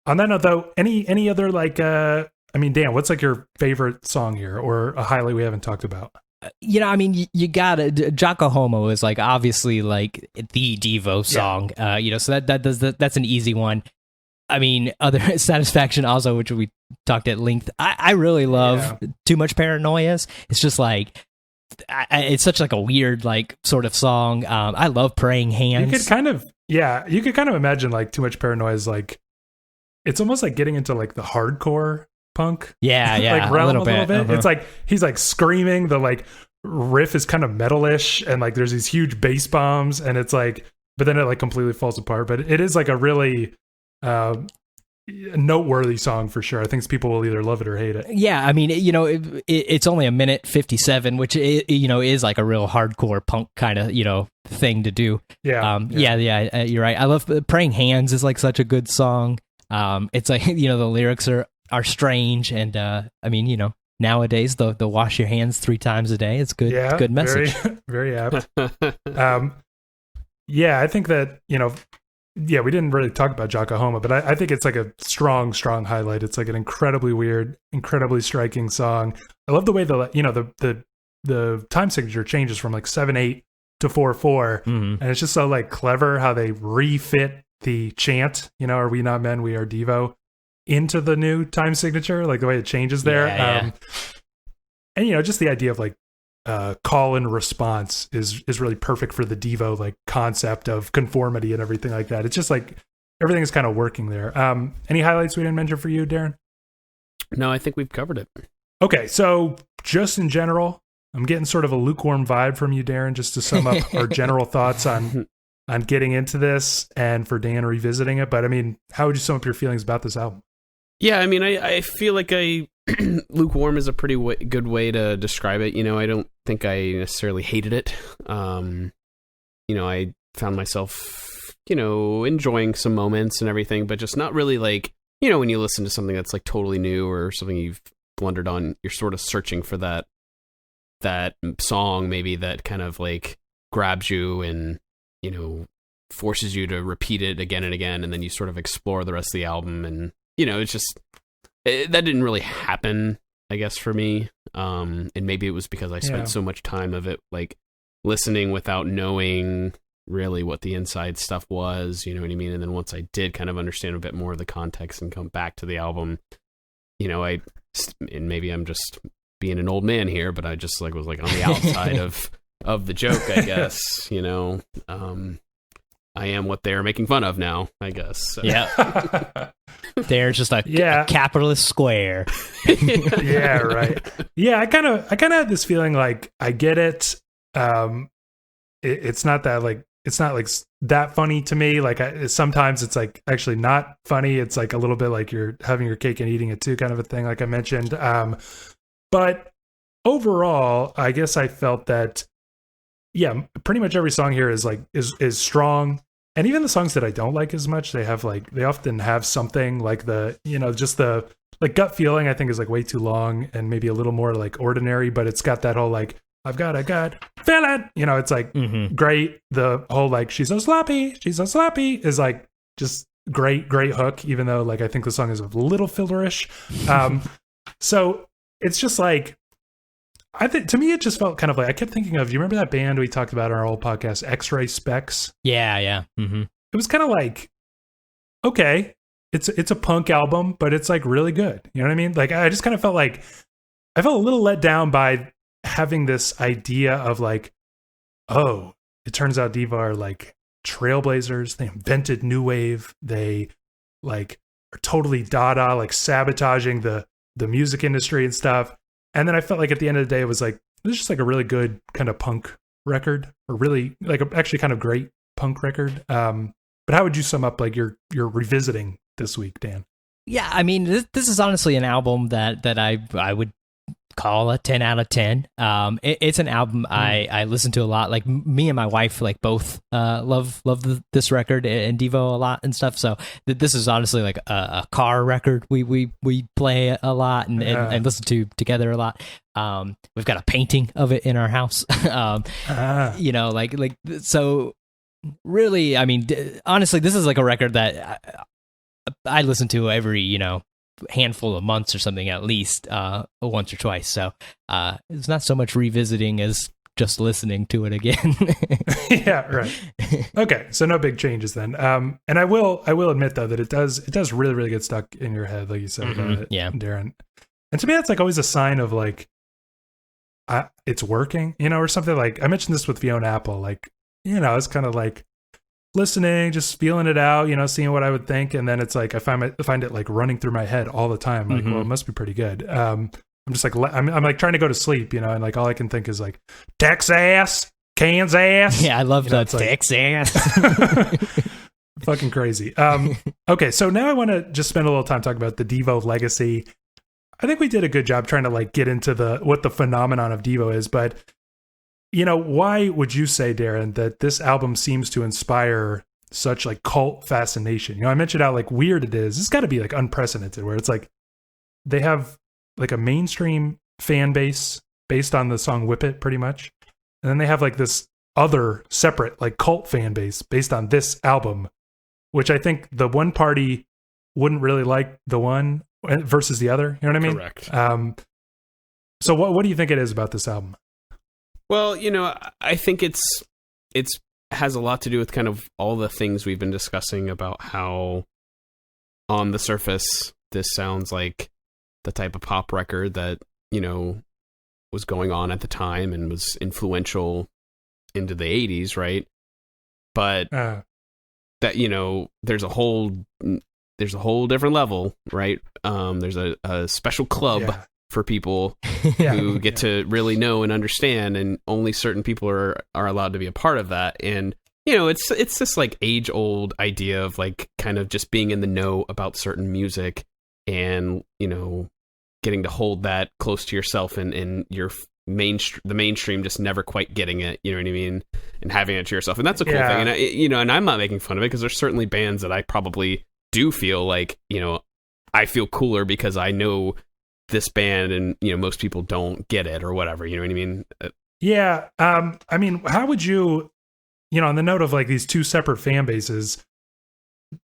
On that note, though, any other like I mean, Dan, what's like your favorite song here, or a highlight we haven't talked about? I mean, you got it. Jocko Homo is like obviously like the Devo song. So that's an easy one. I mean, other Satisfaction also, which we talked at length. I really love Too Much Paranoias. It's just like it's such like a weird like sort of song. I love Praying Hands. You could kind of imagine like Too Much Paranoia is like, it's almost like getting into like the hardcore punk like realm a little bit. Uh-huh. It's like he's like screaming, the like riff is kind of metalish, and like there's these huge bass bombs, and it's like, but then it like completely falls apart. But it is like a really noteworthy song for sure. I think people will either love it or hate it. Yeah, I mean, it's only a minute 57, which is like a real hardcore punk kind of thing to do. Yeah, you're right. I love Praying Hands is like such a good song. It's like the lyrics are strange, and I mean, nowadays the wash your hands 3 times a day. It's good. Yeah, good message. Very, very apt. I think that we didn't really talk about Jocko Homo, but I think it's like a strong highlight. It's like an incredibly weird, incredibly striking song. I love the way the time signature changes from like 7/8 to 4/4, and it's just so like clever how they refit the chant, are we not men, we are Devo, into the new time signature, like the way it changes there. And just the idea of like call and response is really perfect for the Devo like concept of conformity and everything like that. It's just like everything is kind of working there. Any highlights we didn't mention for you, Darren? No, I think we've covered it. Okay, so just in general, I'm getting sort of a lukewarm vibe from you, Darren, just to sum up our general thoughts on getting into this, and for Dan revisiting it. But I mean, how would you sum up your feelings about this album? Yeah, I mean, I feel like lukewarm is a pretty good way to describe it. I don't think I necessarily hated it. I found myself, enjoying some moments and everything, but just not really like, when you listen to something that's like totally new or something you've blundered on, you're sort of searching for that song maybe that kind of like grabs you and, forces you to repeat it again and again, and then you sort of explore the rest of the album. And it's just that didn't really happen, I guess, for me. And maybe it was because I spent so much time of it like listening without knowing really what the inside stuff was, you know what I mean? And then once I did kind of understand a bit more of the context and come back to the album, and maybe I'm just being an old man here, but I just like was like on the outside of the joke, I guess. I am what they're making fun of now, I guess. So. Yeah. They're just a capitalist square. Yeah, right. Yeah, I kind of had this feeling like I get it. It's not that that funny to me. Like sometimes it's like actually not funny. It's like a little bit like you're having your cake and eating it too, kind of a thing, like I mentioned. But overall, I guess I felt that pretty much every song here is strong. And even the songs that I don't like as much, they often have something like just the like gut feeling, I think, is like way too long and maybe a little more like ordinary, but it's got that whole like I've got feel it, it's like great. The whole like she's so sloppy is like just great hook, even though like I think the song is a little fillerish. So it's just like, I think to me it just felt kind of like, I kept thinking of, you remember that band we talked about on our old podcast, X-Ray Specs? Yeah. Mm-hmm. It was kind of like, okay, it's a punk album, but it's like really good. You know what I mean? Like I just kind of felt like I felt a little let down by having this idea of like, oh, it turns out Devo are like trailblazers. They invented new wave. They like are totally Dada, like sabotaging the music industry and stuff. And then I felt like at the end of the day, it was like, this is just like a really good kind of punk record, or really like actually kind of great punk record. But how would you sum up like your revisiting this week, Dan? Yeah, I mean, this is honestly an album that I would call a 10 out of 10. It's an album I listen to a lot. Like me and my wife like both love this record and Devo a lot and stuff. So this is honestly like a car record we play a lot and listen to together a lot. We've got a painting of it in our house. You know, like so really, I mean, honestly, this is like a record that I listen to every, you know, handful of months or something, at least once or twice. So it's not so much revisiting as just listening to it again. Yeah, right. Okay, so no big changes then. And I will admit though that it does really, really get stuck in your head, like you said, Darren. And to me, that's like always a sign of like it's working, you know, or something. Like I mentioned this with Fiona Apple, like, you know, it's kind of like listening, just feeling it out, you know, seeing what I would think, and then it's like I find it like running through my head all the time. Like, well, it must be pretty good. I'm just like I'm like trying to go to sleep, you know, and like all I can think is like Texas, Kansas. Yeah, I love that like, Texas. Fucking crazy. Okay, so now I want to just spend a little time talking about the Devo legacy. I think we did a good job trying to like get into what the phenomenon of Devo is, but you know, why would you say, Darren, that this album seems to inspire such like cult fascination? You know, I mentioned how like weird it is. It's got to be like unprecedented, where it's like they have like a mainstream fan base based on the song Whip It, pretty much. And then they have like this other separate like cult fan base based on this album, which I think the one party wouldn't really like the one versus the other. You know what I mean? Correct. So what do you think it is about this album? Well, you know, I think it's has a lot to do with kind of all the things we've been discussing about how on the surface this sounds like the type of pop record that, you know, was going on at the time and was influential into the 80s, right? But that, you know, there's a whole different level, right? There's a special club for people who get to really know and understand, and only certain people are allowed to be a part of that. And, you know, it's this like age old idea of like kind of just being in the know about certain music and, you know, getting to hold that close to yourself and your the mainstream just never quite getting it, you know what I mean? And having it to yourself. And that's a cool thing. And you know, and I'm not making fun of it, because there's certainly bands that I probably do feel like, you know, I feel cooler because I know this band, and, you know, most people don't get it or whatever, you know what I mean? Yeah. I mean, how would you know, on the note of like these two separate fan bases,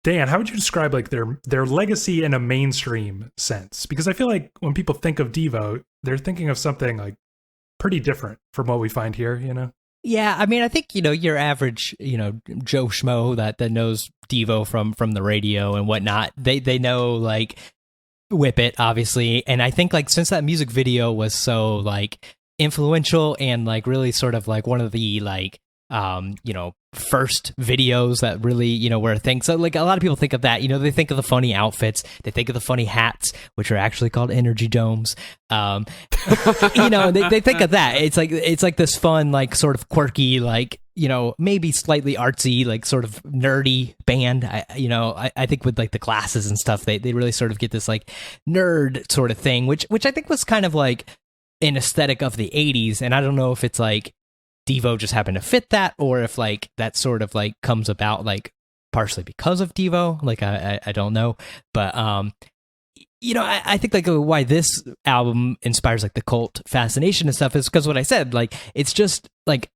Dan, how would you describe like their legacy in a mainstream sense? Because I feel like when people think of Devo, they're thinking of something like pretty different from what we find here, you know? Yeah, I mean, I think, you know, your average, you know, Joe Schmo that knows Devo from the radio and whatnot, they know like Whip It, obviously. And I think like since that music video was so like influential and like really sort of like one of the like you know, first videos that really, you know, were a thing. So like a lot of people think of that, you know, they think of the funny outfits, they think of the funny hats, which are actually called energy domes. You know, they think of that. It's like this fun, like sort of quirky, like, you know, maybe slightly artsy, like sort of nerdy band. I think with like the glasses and stuff, they really sort of get this like nerd sort of thing, which I think was kind of like an aesthetic of the 80s. And I don't know if it's like Devo just happened to fit that, or if like that sort of like comes about like partially because of Devo. Like I don't know, but you know, I think like why this album inspires like the cult fascination and stuff is because what I said, like it's just like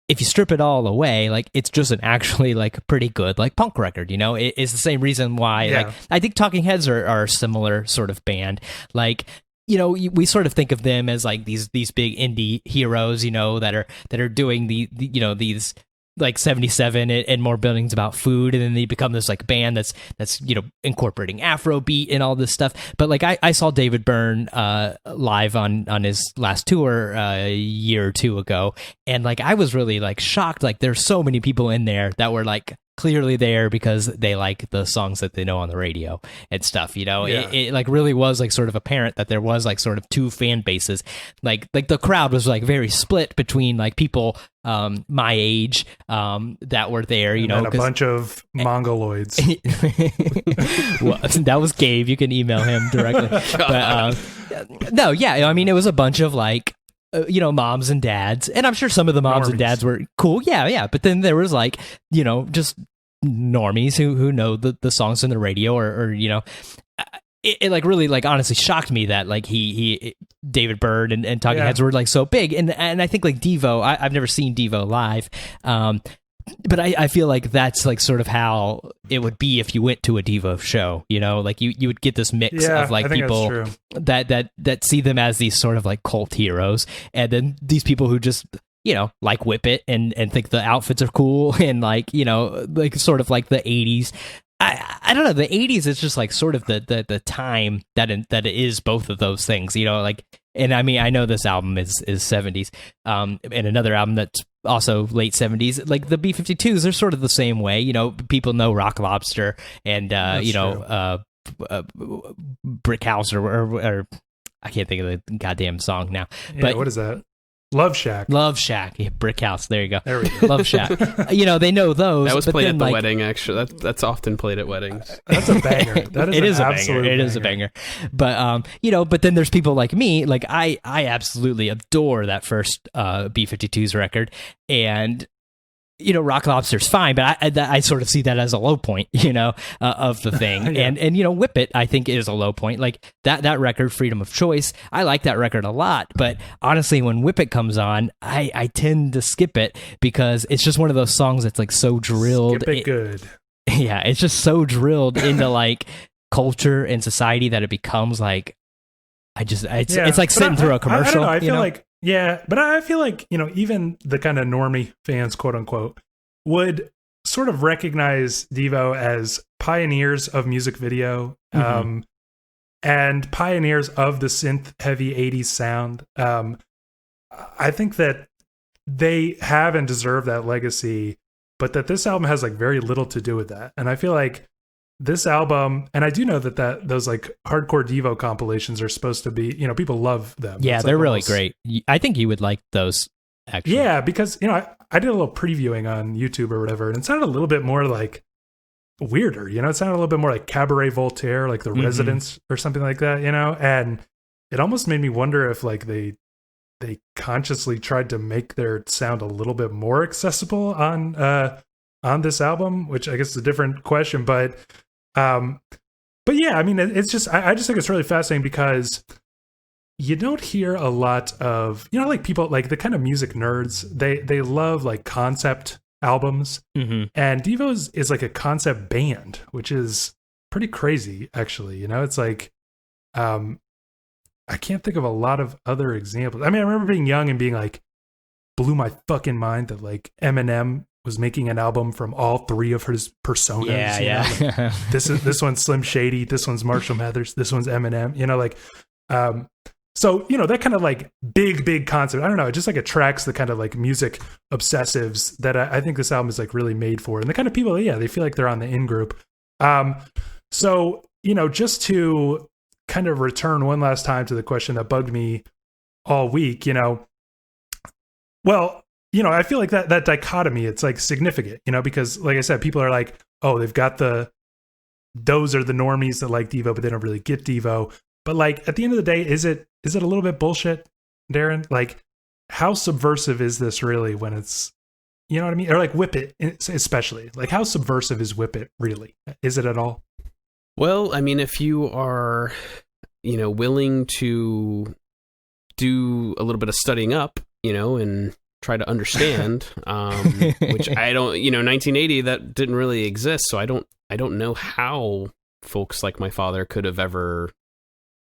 if you strip it all away, like it's just an actually like pretty good like punk record. You know, it's the same reason why like I think Talking Heads are a similar sort of band. Like, you know, we sort of think of them as like these big indie heroes, you know, that are doing the you know, these like 77 and More Buildings About Food, and then they become this like band that's you know, incorporating Afrobeat and all this stuff. But like I saw David Byrne live on his last tour a year or two ago, and like I was really like shocked. Like there's so many people in there that were like clearly there because they like the songs that they know on the radio and stuff, it like really was like sort of apparent that there was like sort of two fan bases, like the crowd was like very split between like people my age that were there, and a bunch of mongoloids. Well, that was Gabe, you can email him directly. But no, yeah, I mean it was a bunch of like moms and dads, and I'm sure some of the moms and dads were cool, yeah, but then there was like just normies who know the songs on the radio, or it like really like honestly shocked me that like he David Byrne and Talking Heads were like so big, and I think like Devo, I've never seen Devo live, but I feel like that's like sort of how it would be if you went to a Devo show, like you would get this mix of like people that see them as these sort of like cult heroes, and then these people who just like whip it and think the outfits are cool, and like like sort of like the 80s. I don't know, the 80s is just like sort of the time that it is both of those things, like, and I mean I know this album is 70s, and another album that's also late 70s, like the B-52s, they're sort of the same way, people know Rock Lobster and Brick House or I can't think of the goddamn song now. But what is that? Love Shack. Yeah, Brick House. There you go. There we go. Love Shack. They know those. That was played at the wedding, actually. That's often played at weddings. That's a banger. That is it an is a absolute banger. It is a banger. But but then there's people like me. Like I absolutely adore that first B-52s record, and Rock Lobster's fine, but I sort of see that as a low point, of the thing. Yeah. And Whip It, I think, is a low point. Like that record, Freedom of Choice, I like that record a lot. But honestly, when Whip It comes on, I tend to skip it because it's just one of those songs that's like so drilled. Skip it good. Yeah, it's just so drilled into like culture and society that it becomes like, it's like sitting through a commercial. I feel like. Yeah, but I feel like, even the kind of normie fans, quote unquote, would sort of recognize Devo as pioneers of music video, and pioneers of the synth heavy 80s sound. I think that they have and deserve that legacy, but that this album has like very little to do with that. And I feel like this album, and I do know that those like hardcore Devo compilations are supposed to be, people love them. Yeah, it's they're like really great. I think you would like those, actually. Yeah, because, I did a little previewing on YouTube or whatever, and it sounded a little bit more like weirder, it sounded a little bit more like Cabaret Voltaire, like The Residents or something like that, and it almost made me wonder if like they consciously tried to make their sound a little bit more accessible on this album, which I guess is a different question, but yeah, I mean, it's just, I just think it's really fascinating because you don't hear a lot of, like people, like the kind of music nerds, they love like concept albums, and Devo's is like a concept band, which is pretty crazy, actually. It's like, I can't think of a lot of other examples. I mean, I remember being young and being like, blew my fucking mind that like Eminem was making an album from all three of his personas. Yeah. Like, this one's Slim Shady, this one's Marshall Mathers, this one's Eminem. So that kind of like big concept. I don't know. It just like attracts the kind of like music obsessives that I think this album is like really made for, and the kind of people that, they feel like they're on the in group. So just to kind of return one last time to the question that bugged me all week. Well. I feel like that dichotomy, it's like significant, because like I said, people are like, oh, they've got those are the normies that like Devo, but they don't really get Devo. But like at the end of the day, is it a little bit bullshit, Darren? Like, how subversive is this really when it's, you know what I mean? Or like Whip It, especially. Like, how subversive is Whip It really? Is it at all? Well, I mean, if you are, willing to do a little bit of studying up, and try to understand, which I don't, 1980, that didn't really exist. So I don't know how folks like my father could have ever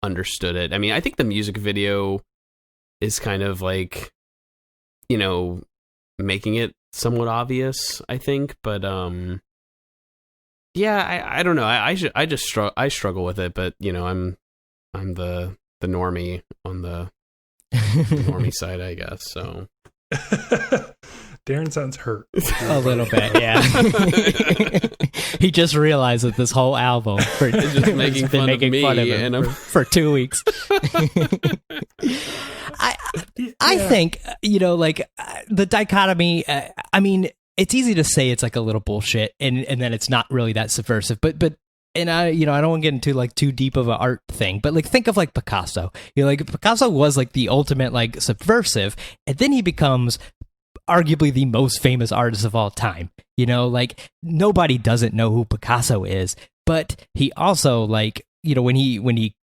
understood it. I mean, I think the music video is kind of like, making it somewhat obvious, I think, but, yeah, I don't know. I struggle with it, but I'm the normie on the normie side, I guess. So Darren sounds hurt. A little bit, yeah. He just realized that this whole album It's just making fun of me fun of him and for 2 weeks. I think, like the dichotomy, I mean, it's easy to say it's like a little bullshit and then it's not really that subversive, but and I don't want to get into like too deep of an art thing, but like think of like Picasso. Like Picasso was like the ultimate like subversive, and then he becomes arguably the most famous artist of all time. Like nobody doesn't know who Picasso is, but he also like, when he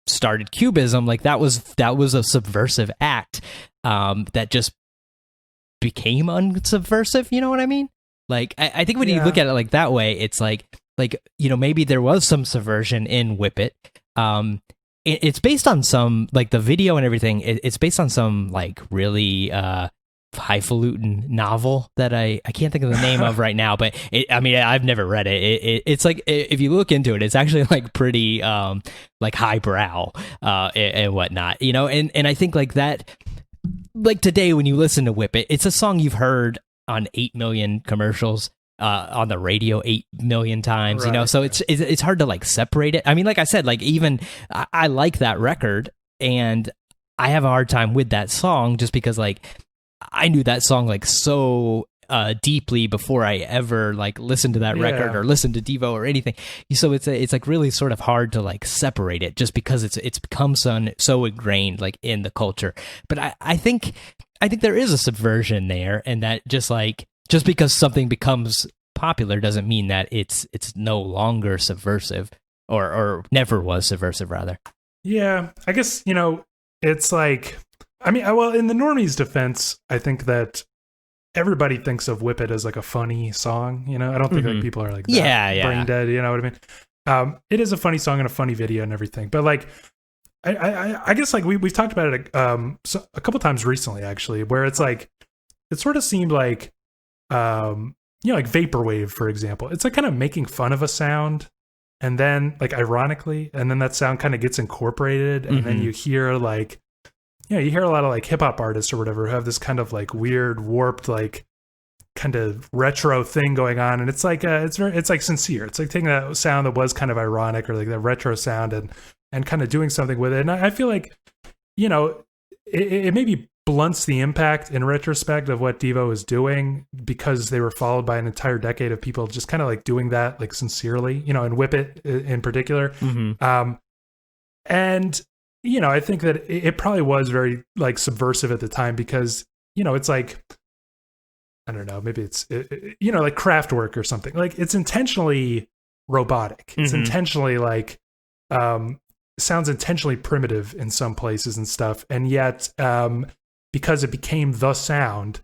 started Cubism, like that was a subversive act that just became unsubversive. You know what I mean? Like I think when you look at it like that way, it's like maybe there was some subversion in Whip It. It's based on some like the video and everything. It's based on some like really highfalutin novel that I can't think of the name of right now, but I've never read it. It's like if you look into it, it's actually like pretty like highbrow and whatnot, and I think like that, like today when you listen to Whip It, it's a song you've heard on 8 million commercials, on the radio 8 million times, right. So it's hard to like separate it. I mean, like I said, like even I like that record and I have a hard time with that song just because like I knew that song like so deeply before I ever like listened to that record or listened to Devo or anything. So it's like really sort of hard to like separate it just because it's become so ingrained like in the culture. But I think there is a subversion there, and that just because something becomes popular doesn't mean that it's no longer subversive or never was subversive rather. Yeah, I guess, it's like, well, in the normies' defense, I think that everybody thinks of Whip It as like a funny song, I don't think like people are like that brain dead, you know what I mean? It is a funny song and a funny video and everything, but like I guess like we've talked about it a couple times recently actually, where it's like it sort of seemed like like vaporwave, for example. It's like kind of making fun of a sound, and then like ironically, and then that sound kind of gets incorporated, and then you hear like, you hear a lot of like hip hop artists or whatever who have this kind of like weird, warped, like kind of retro thing going on, and it's like it's like sincere. It's like taking that sound that was kind of ironic or like that retro sound and kind of doing something with it. And I feel like, it maybe blunts the impact in retrospect of what Devo is doing because they were followed by an entire decade of people just kind of like doing that like sincerely, and Whip It in particular. And I think that it probably was very like subversive at the time because it's like, I don't know, maybe it's like Kraftwerk or something. Like it's intentionally robotic. It's intentionally like sounds intentionally primitive in some places and stuff, and yet because it became the sound,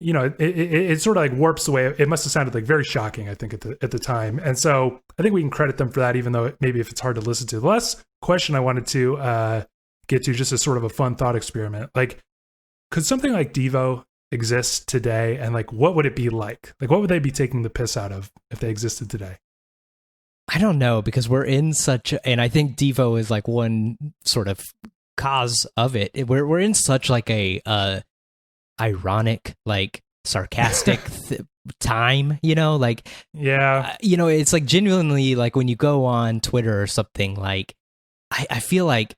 it sort of like warps the way it must have sounded like very shocking, I think, at the time. And so I think we can credit them for that, even though maybe if it's hard to listen to. The last question I wanted to get to, just as sort of a fun thought experiment, like could something like Devo exist today, and like what would it be like? Like what would they be taking the piss out of if they existed today? I don't know, because we're in such and I think Devo is like one sort of cause of it. We're in such like a ironic, like sarcastic time, like it's like genuinely like when you go on Twitter or something, like I feel like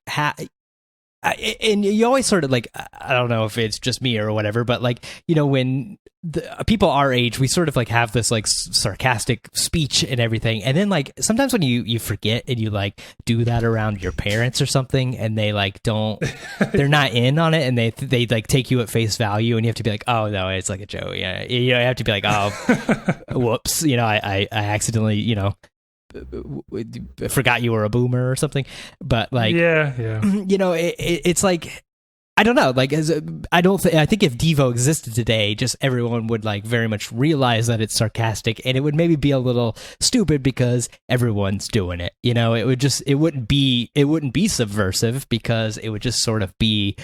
and you always sort of like, I don't know if it's just me or whatever, but like, when the people our age, we sort of like have this like sarcastic speech and everything. And then like sometimes when you forget and you like do that around your parents or something, and they like they're not in on it, and they like take you at face value, and you have to be like, oh no, it's like a joke. Yeah. You have to be like, oh, whoops. I accidentally, forgot you were a boomer or something. But like, it's like, I don't know. Like, I think if Devo existed today, just everyone would like very much realize that it's sarcastic, and it would maybe be a little stupid because everyone's doing it. It wouldn't be subversive because it would just sort of be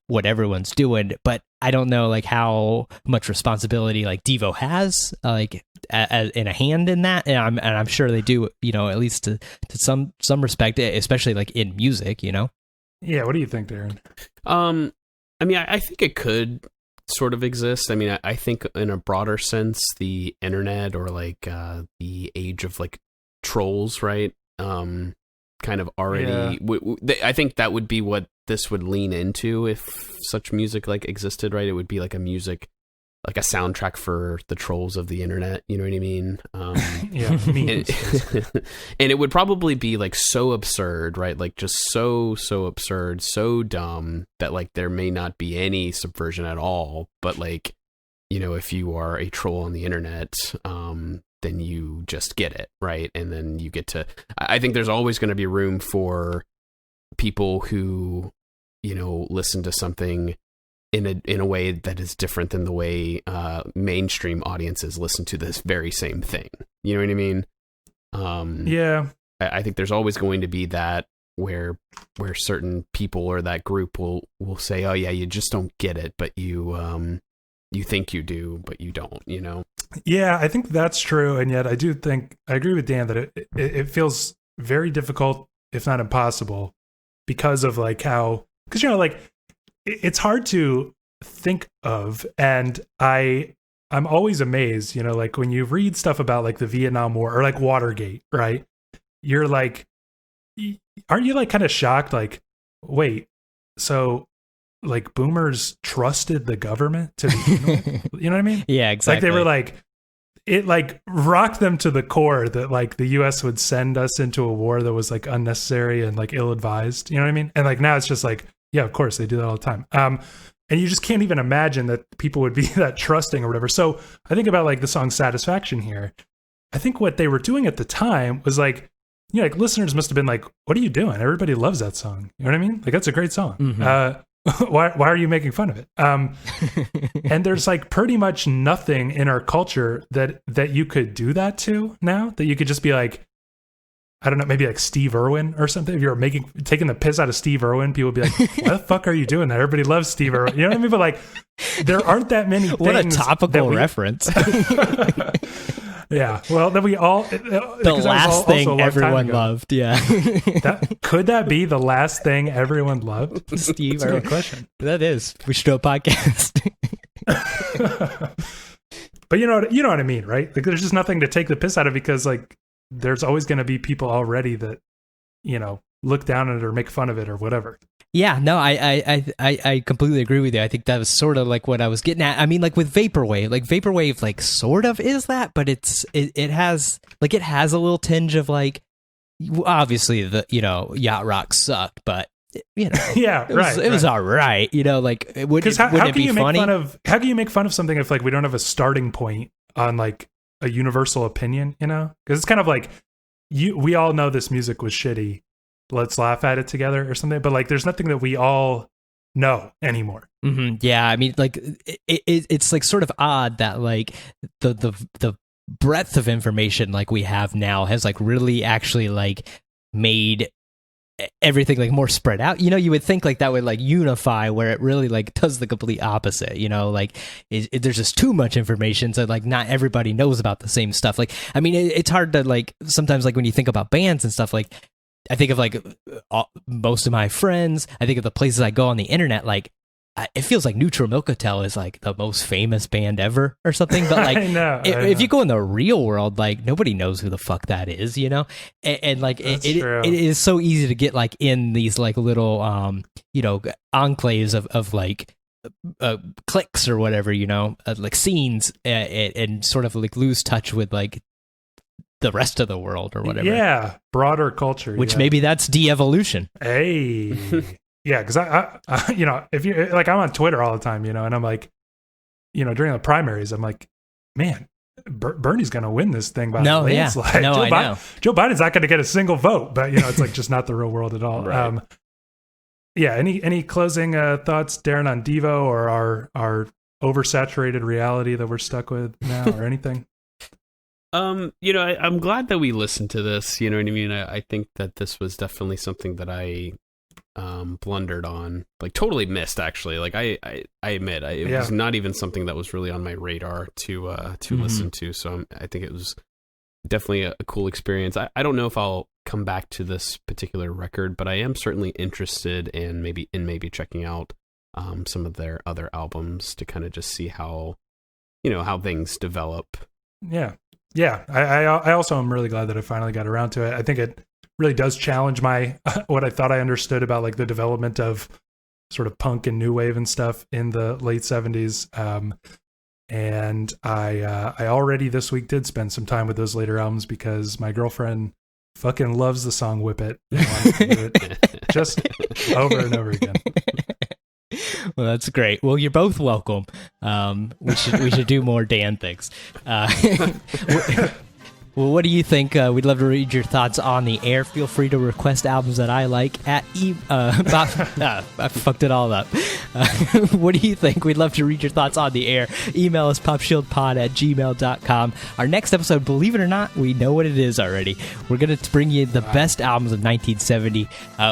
what everyone's doing. But I don't know like how much responsibility like Devo has like in a hand in that, and I'm sure they do. At least to some respect, especially like in music. Yeah, what do you think, Darren? I think it could sort of exist. I mean, I think in a broader sense, the internet, or like the age of like trolls, right? Kind of already. I think that would be what this would lean into if such music like existed, right? It would be like a music, like a soundtrack for the trolls of the internet. You know what I mean? And it would probably be like so absurd, right? Like just so absurd, so dumb that like there may not be any subversion at all. But like, you know, if you are a troll on the internet, then you just get it, right? And then you get to. I think there's always going to be room for people who, you know, listen to something in a way that is different than the way mainstream audiences listen to this very same thing. You know what I mean? I think there's always going to be that where certain people or that group will say, oh yeah, you just don't get it, but you think you do, but you don't, you know? Yeah, I think that's true. And yet I do think, I agree with Dan that it feels very difficult, if not impossible, because of like how, because, you know, like, it's hard to think of, and I'm always amazed, you know, like when you read stuff about like the Vietnam War or like Watergate, right? You're like, aren't you like kind of shocked? Like, wait, so like boomers trusted the government to begin with? You know what I mean? Yeah, exactly. Like they were like, it like rocked them to the core that like the US would send us into a war that was like unnecessary and like ill-advised. You know what I mean? And like now it's just like, yeah, of course they do that all the time. And you just can't even imagine that people would be that trusting or whatever. So I think about like the song Satisfaction here. I think what they were doing at the time was like, you know, like listeners must have been like, what are you doing? Everybody loves that song. You know what I mean? Like that's a great song. Mm-hmm. Why are you making fun of it? And there's like pretty much nothing in our culture that you could do that to now, that you could just be like, I don't know, maybe like Steve Irwin or something. If you're taking the piss out of Steve Irwin, people would be like, why the fuck are you doing that? Everybody loves Steve Irwin. You know what I mean? But like, there aren't that many things. What a topical reference. Yeah. Well, then we all... The last thing everyone loved, yeah. Could that be the last thing everyone loved? Steve Irwin. Good question. That is. We should do a podcast. But you know what I mean, right? Like, there's just nothing to take the piss out of, because like, there's always going to be people already that, you know, look down on it or make fun of it or whatever. Yeah, no, I completely agree with you. I think that was sort of like what I was getting at. I mean, like with Vaporwave, like sort of is that, but it has a little tinge of like, obviously the, you know, yacht rock sucked, but you know, yeah, it was all right, you know, like wouldn't it be funny? How can you make fun of something if like we don't have a starting point on like a universal opinion, you know? Because it's kind of like we all know this music was shitty, let's laugh at it together or something, but like there's nothing that we all know anymore. Mm-hmm. Yeah, I mean, like it's like sort of odd that like the breadth of information like we have now has like really actually like made everything like more spread out. You know, you would think like that would like unify, where it really like does the complete opposite. You know, like there's just too much information, so like not everybody knows about the same stuff. Like, I mean, it's hard to like sometimes like when you think about bands and stuff, like I think of like most of my friends, I think of the places I go on the internet, like it feels like Neutral Milk Hotel is like the most famous band ever or something. But like, if you go in the real world, like nobody knows who the fuck that is, you know? And like, it is so easy to get like in these like little, you know, enclaves of like cliques or whatever, you know, like scenes and sort of like lose touch with like the rest of the world or whatever. Yeah. Broader culture. Which maybe that's de-evolution. Hey. Yeah, because I, you know, if you like, I'm on Twitter all the time, you know, and I'm like, you know, during the primaries, I'm like, man, Bernie's going to win this thing by a landslide. Yeah. No, Joe Biden's not going to get a single vote, but you know, it's like just not the real world at all. Right. Yeah. Any closing thoughts, Darren, on Devo or our oversaturated reality that we're stuck with now, or anything? You know, I'm glad that we listened to this. You know what I mean? I think that this was definitely something that I blundered on, like totally missed actually. Like I admit it was not even something that was really on my radar to listen to. So I think it was definitely a cool experience. I don't know if I'll come back to this particular record, but I am certainly interested in maybe checking out some of their other albums to kind of just see how, how things develop. Yeah. I also am really glad that I finally got around to it. I think it really does challenge my what I thought I understood about like the development of sort of punk and new wave and stuff in the late 70s. And I already this week did spend some time with those later albums because my girlfriend fucking loves the song Whip It and wants to do it just over and over again. Well, that's great. Well, you're both welcome. We should do more Dan things. Well, what do you think? We'd love to read your thoughts on the air. Feel free to request albums that I like at I fucked it all up. What do you think? We'd love to read your thoughts on the air. Email us popshieldpod@gmail.com. Our next episode, believe it or not, we know what it is already. We're going to bring you the best albums of 1970.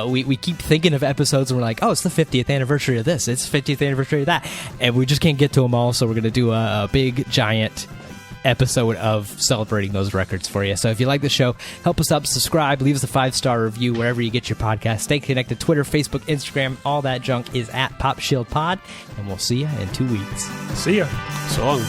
We keep thinking of episodes and we're like, oh, it's the 50th anniversary of this. It's 50th anniversary of that. And we just can't get to them all, so we're going to do a big, giant episode of celebrating those records for you. So if you like the show, help us out, subscribe, leave us a 5-star review wherever you get your podcast. Stay connected. Twitter, Facebook, Instagram, all that junk is at PopShieldPod, and we'll see you in 2 weeks. See ya. So long.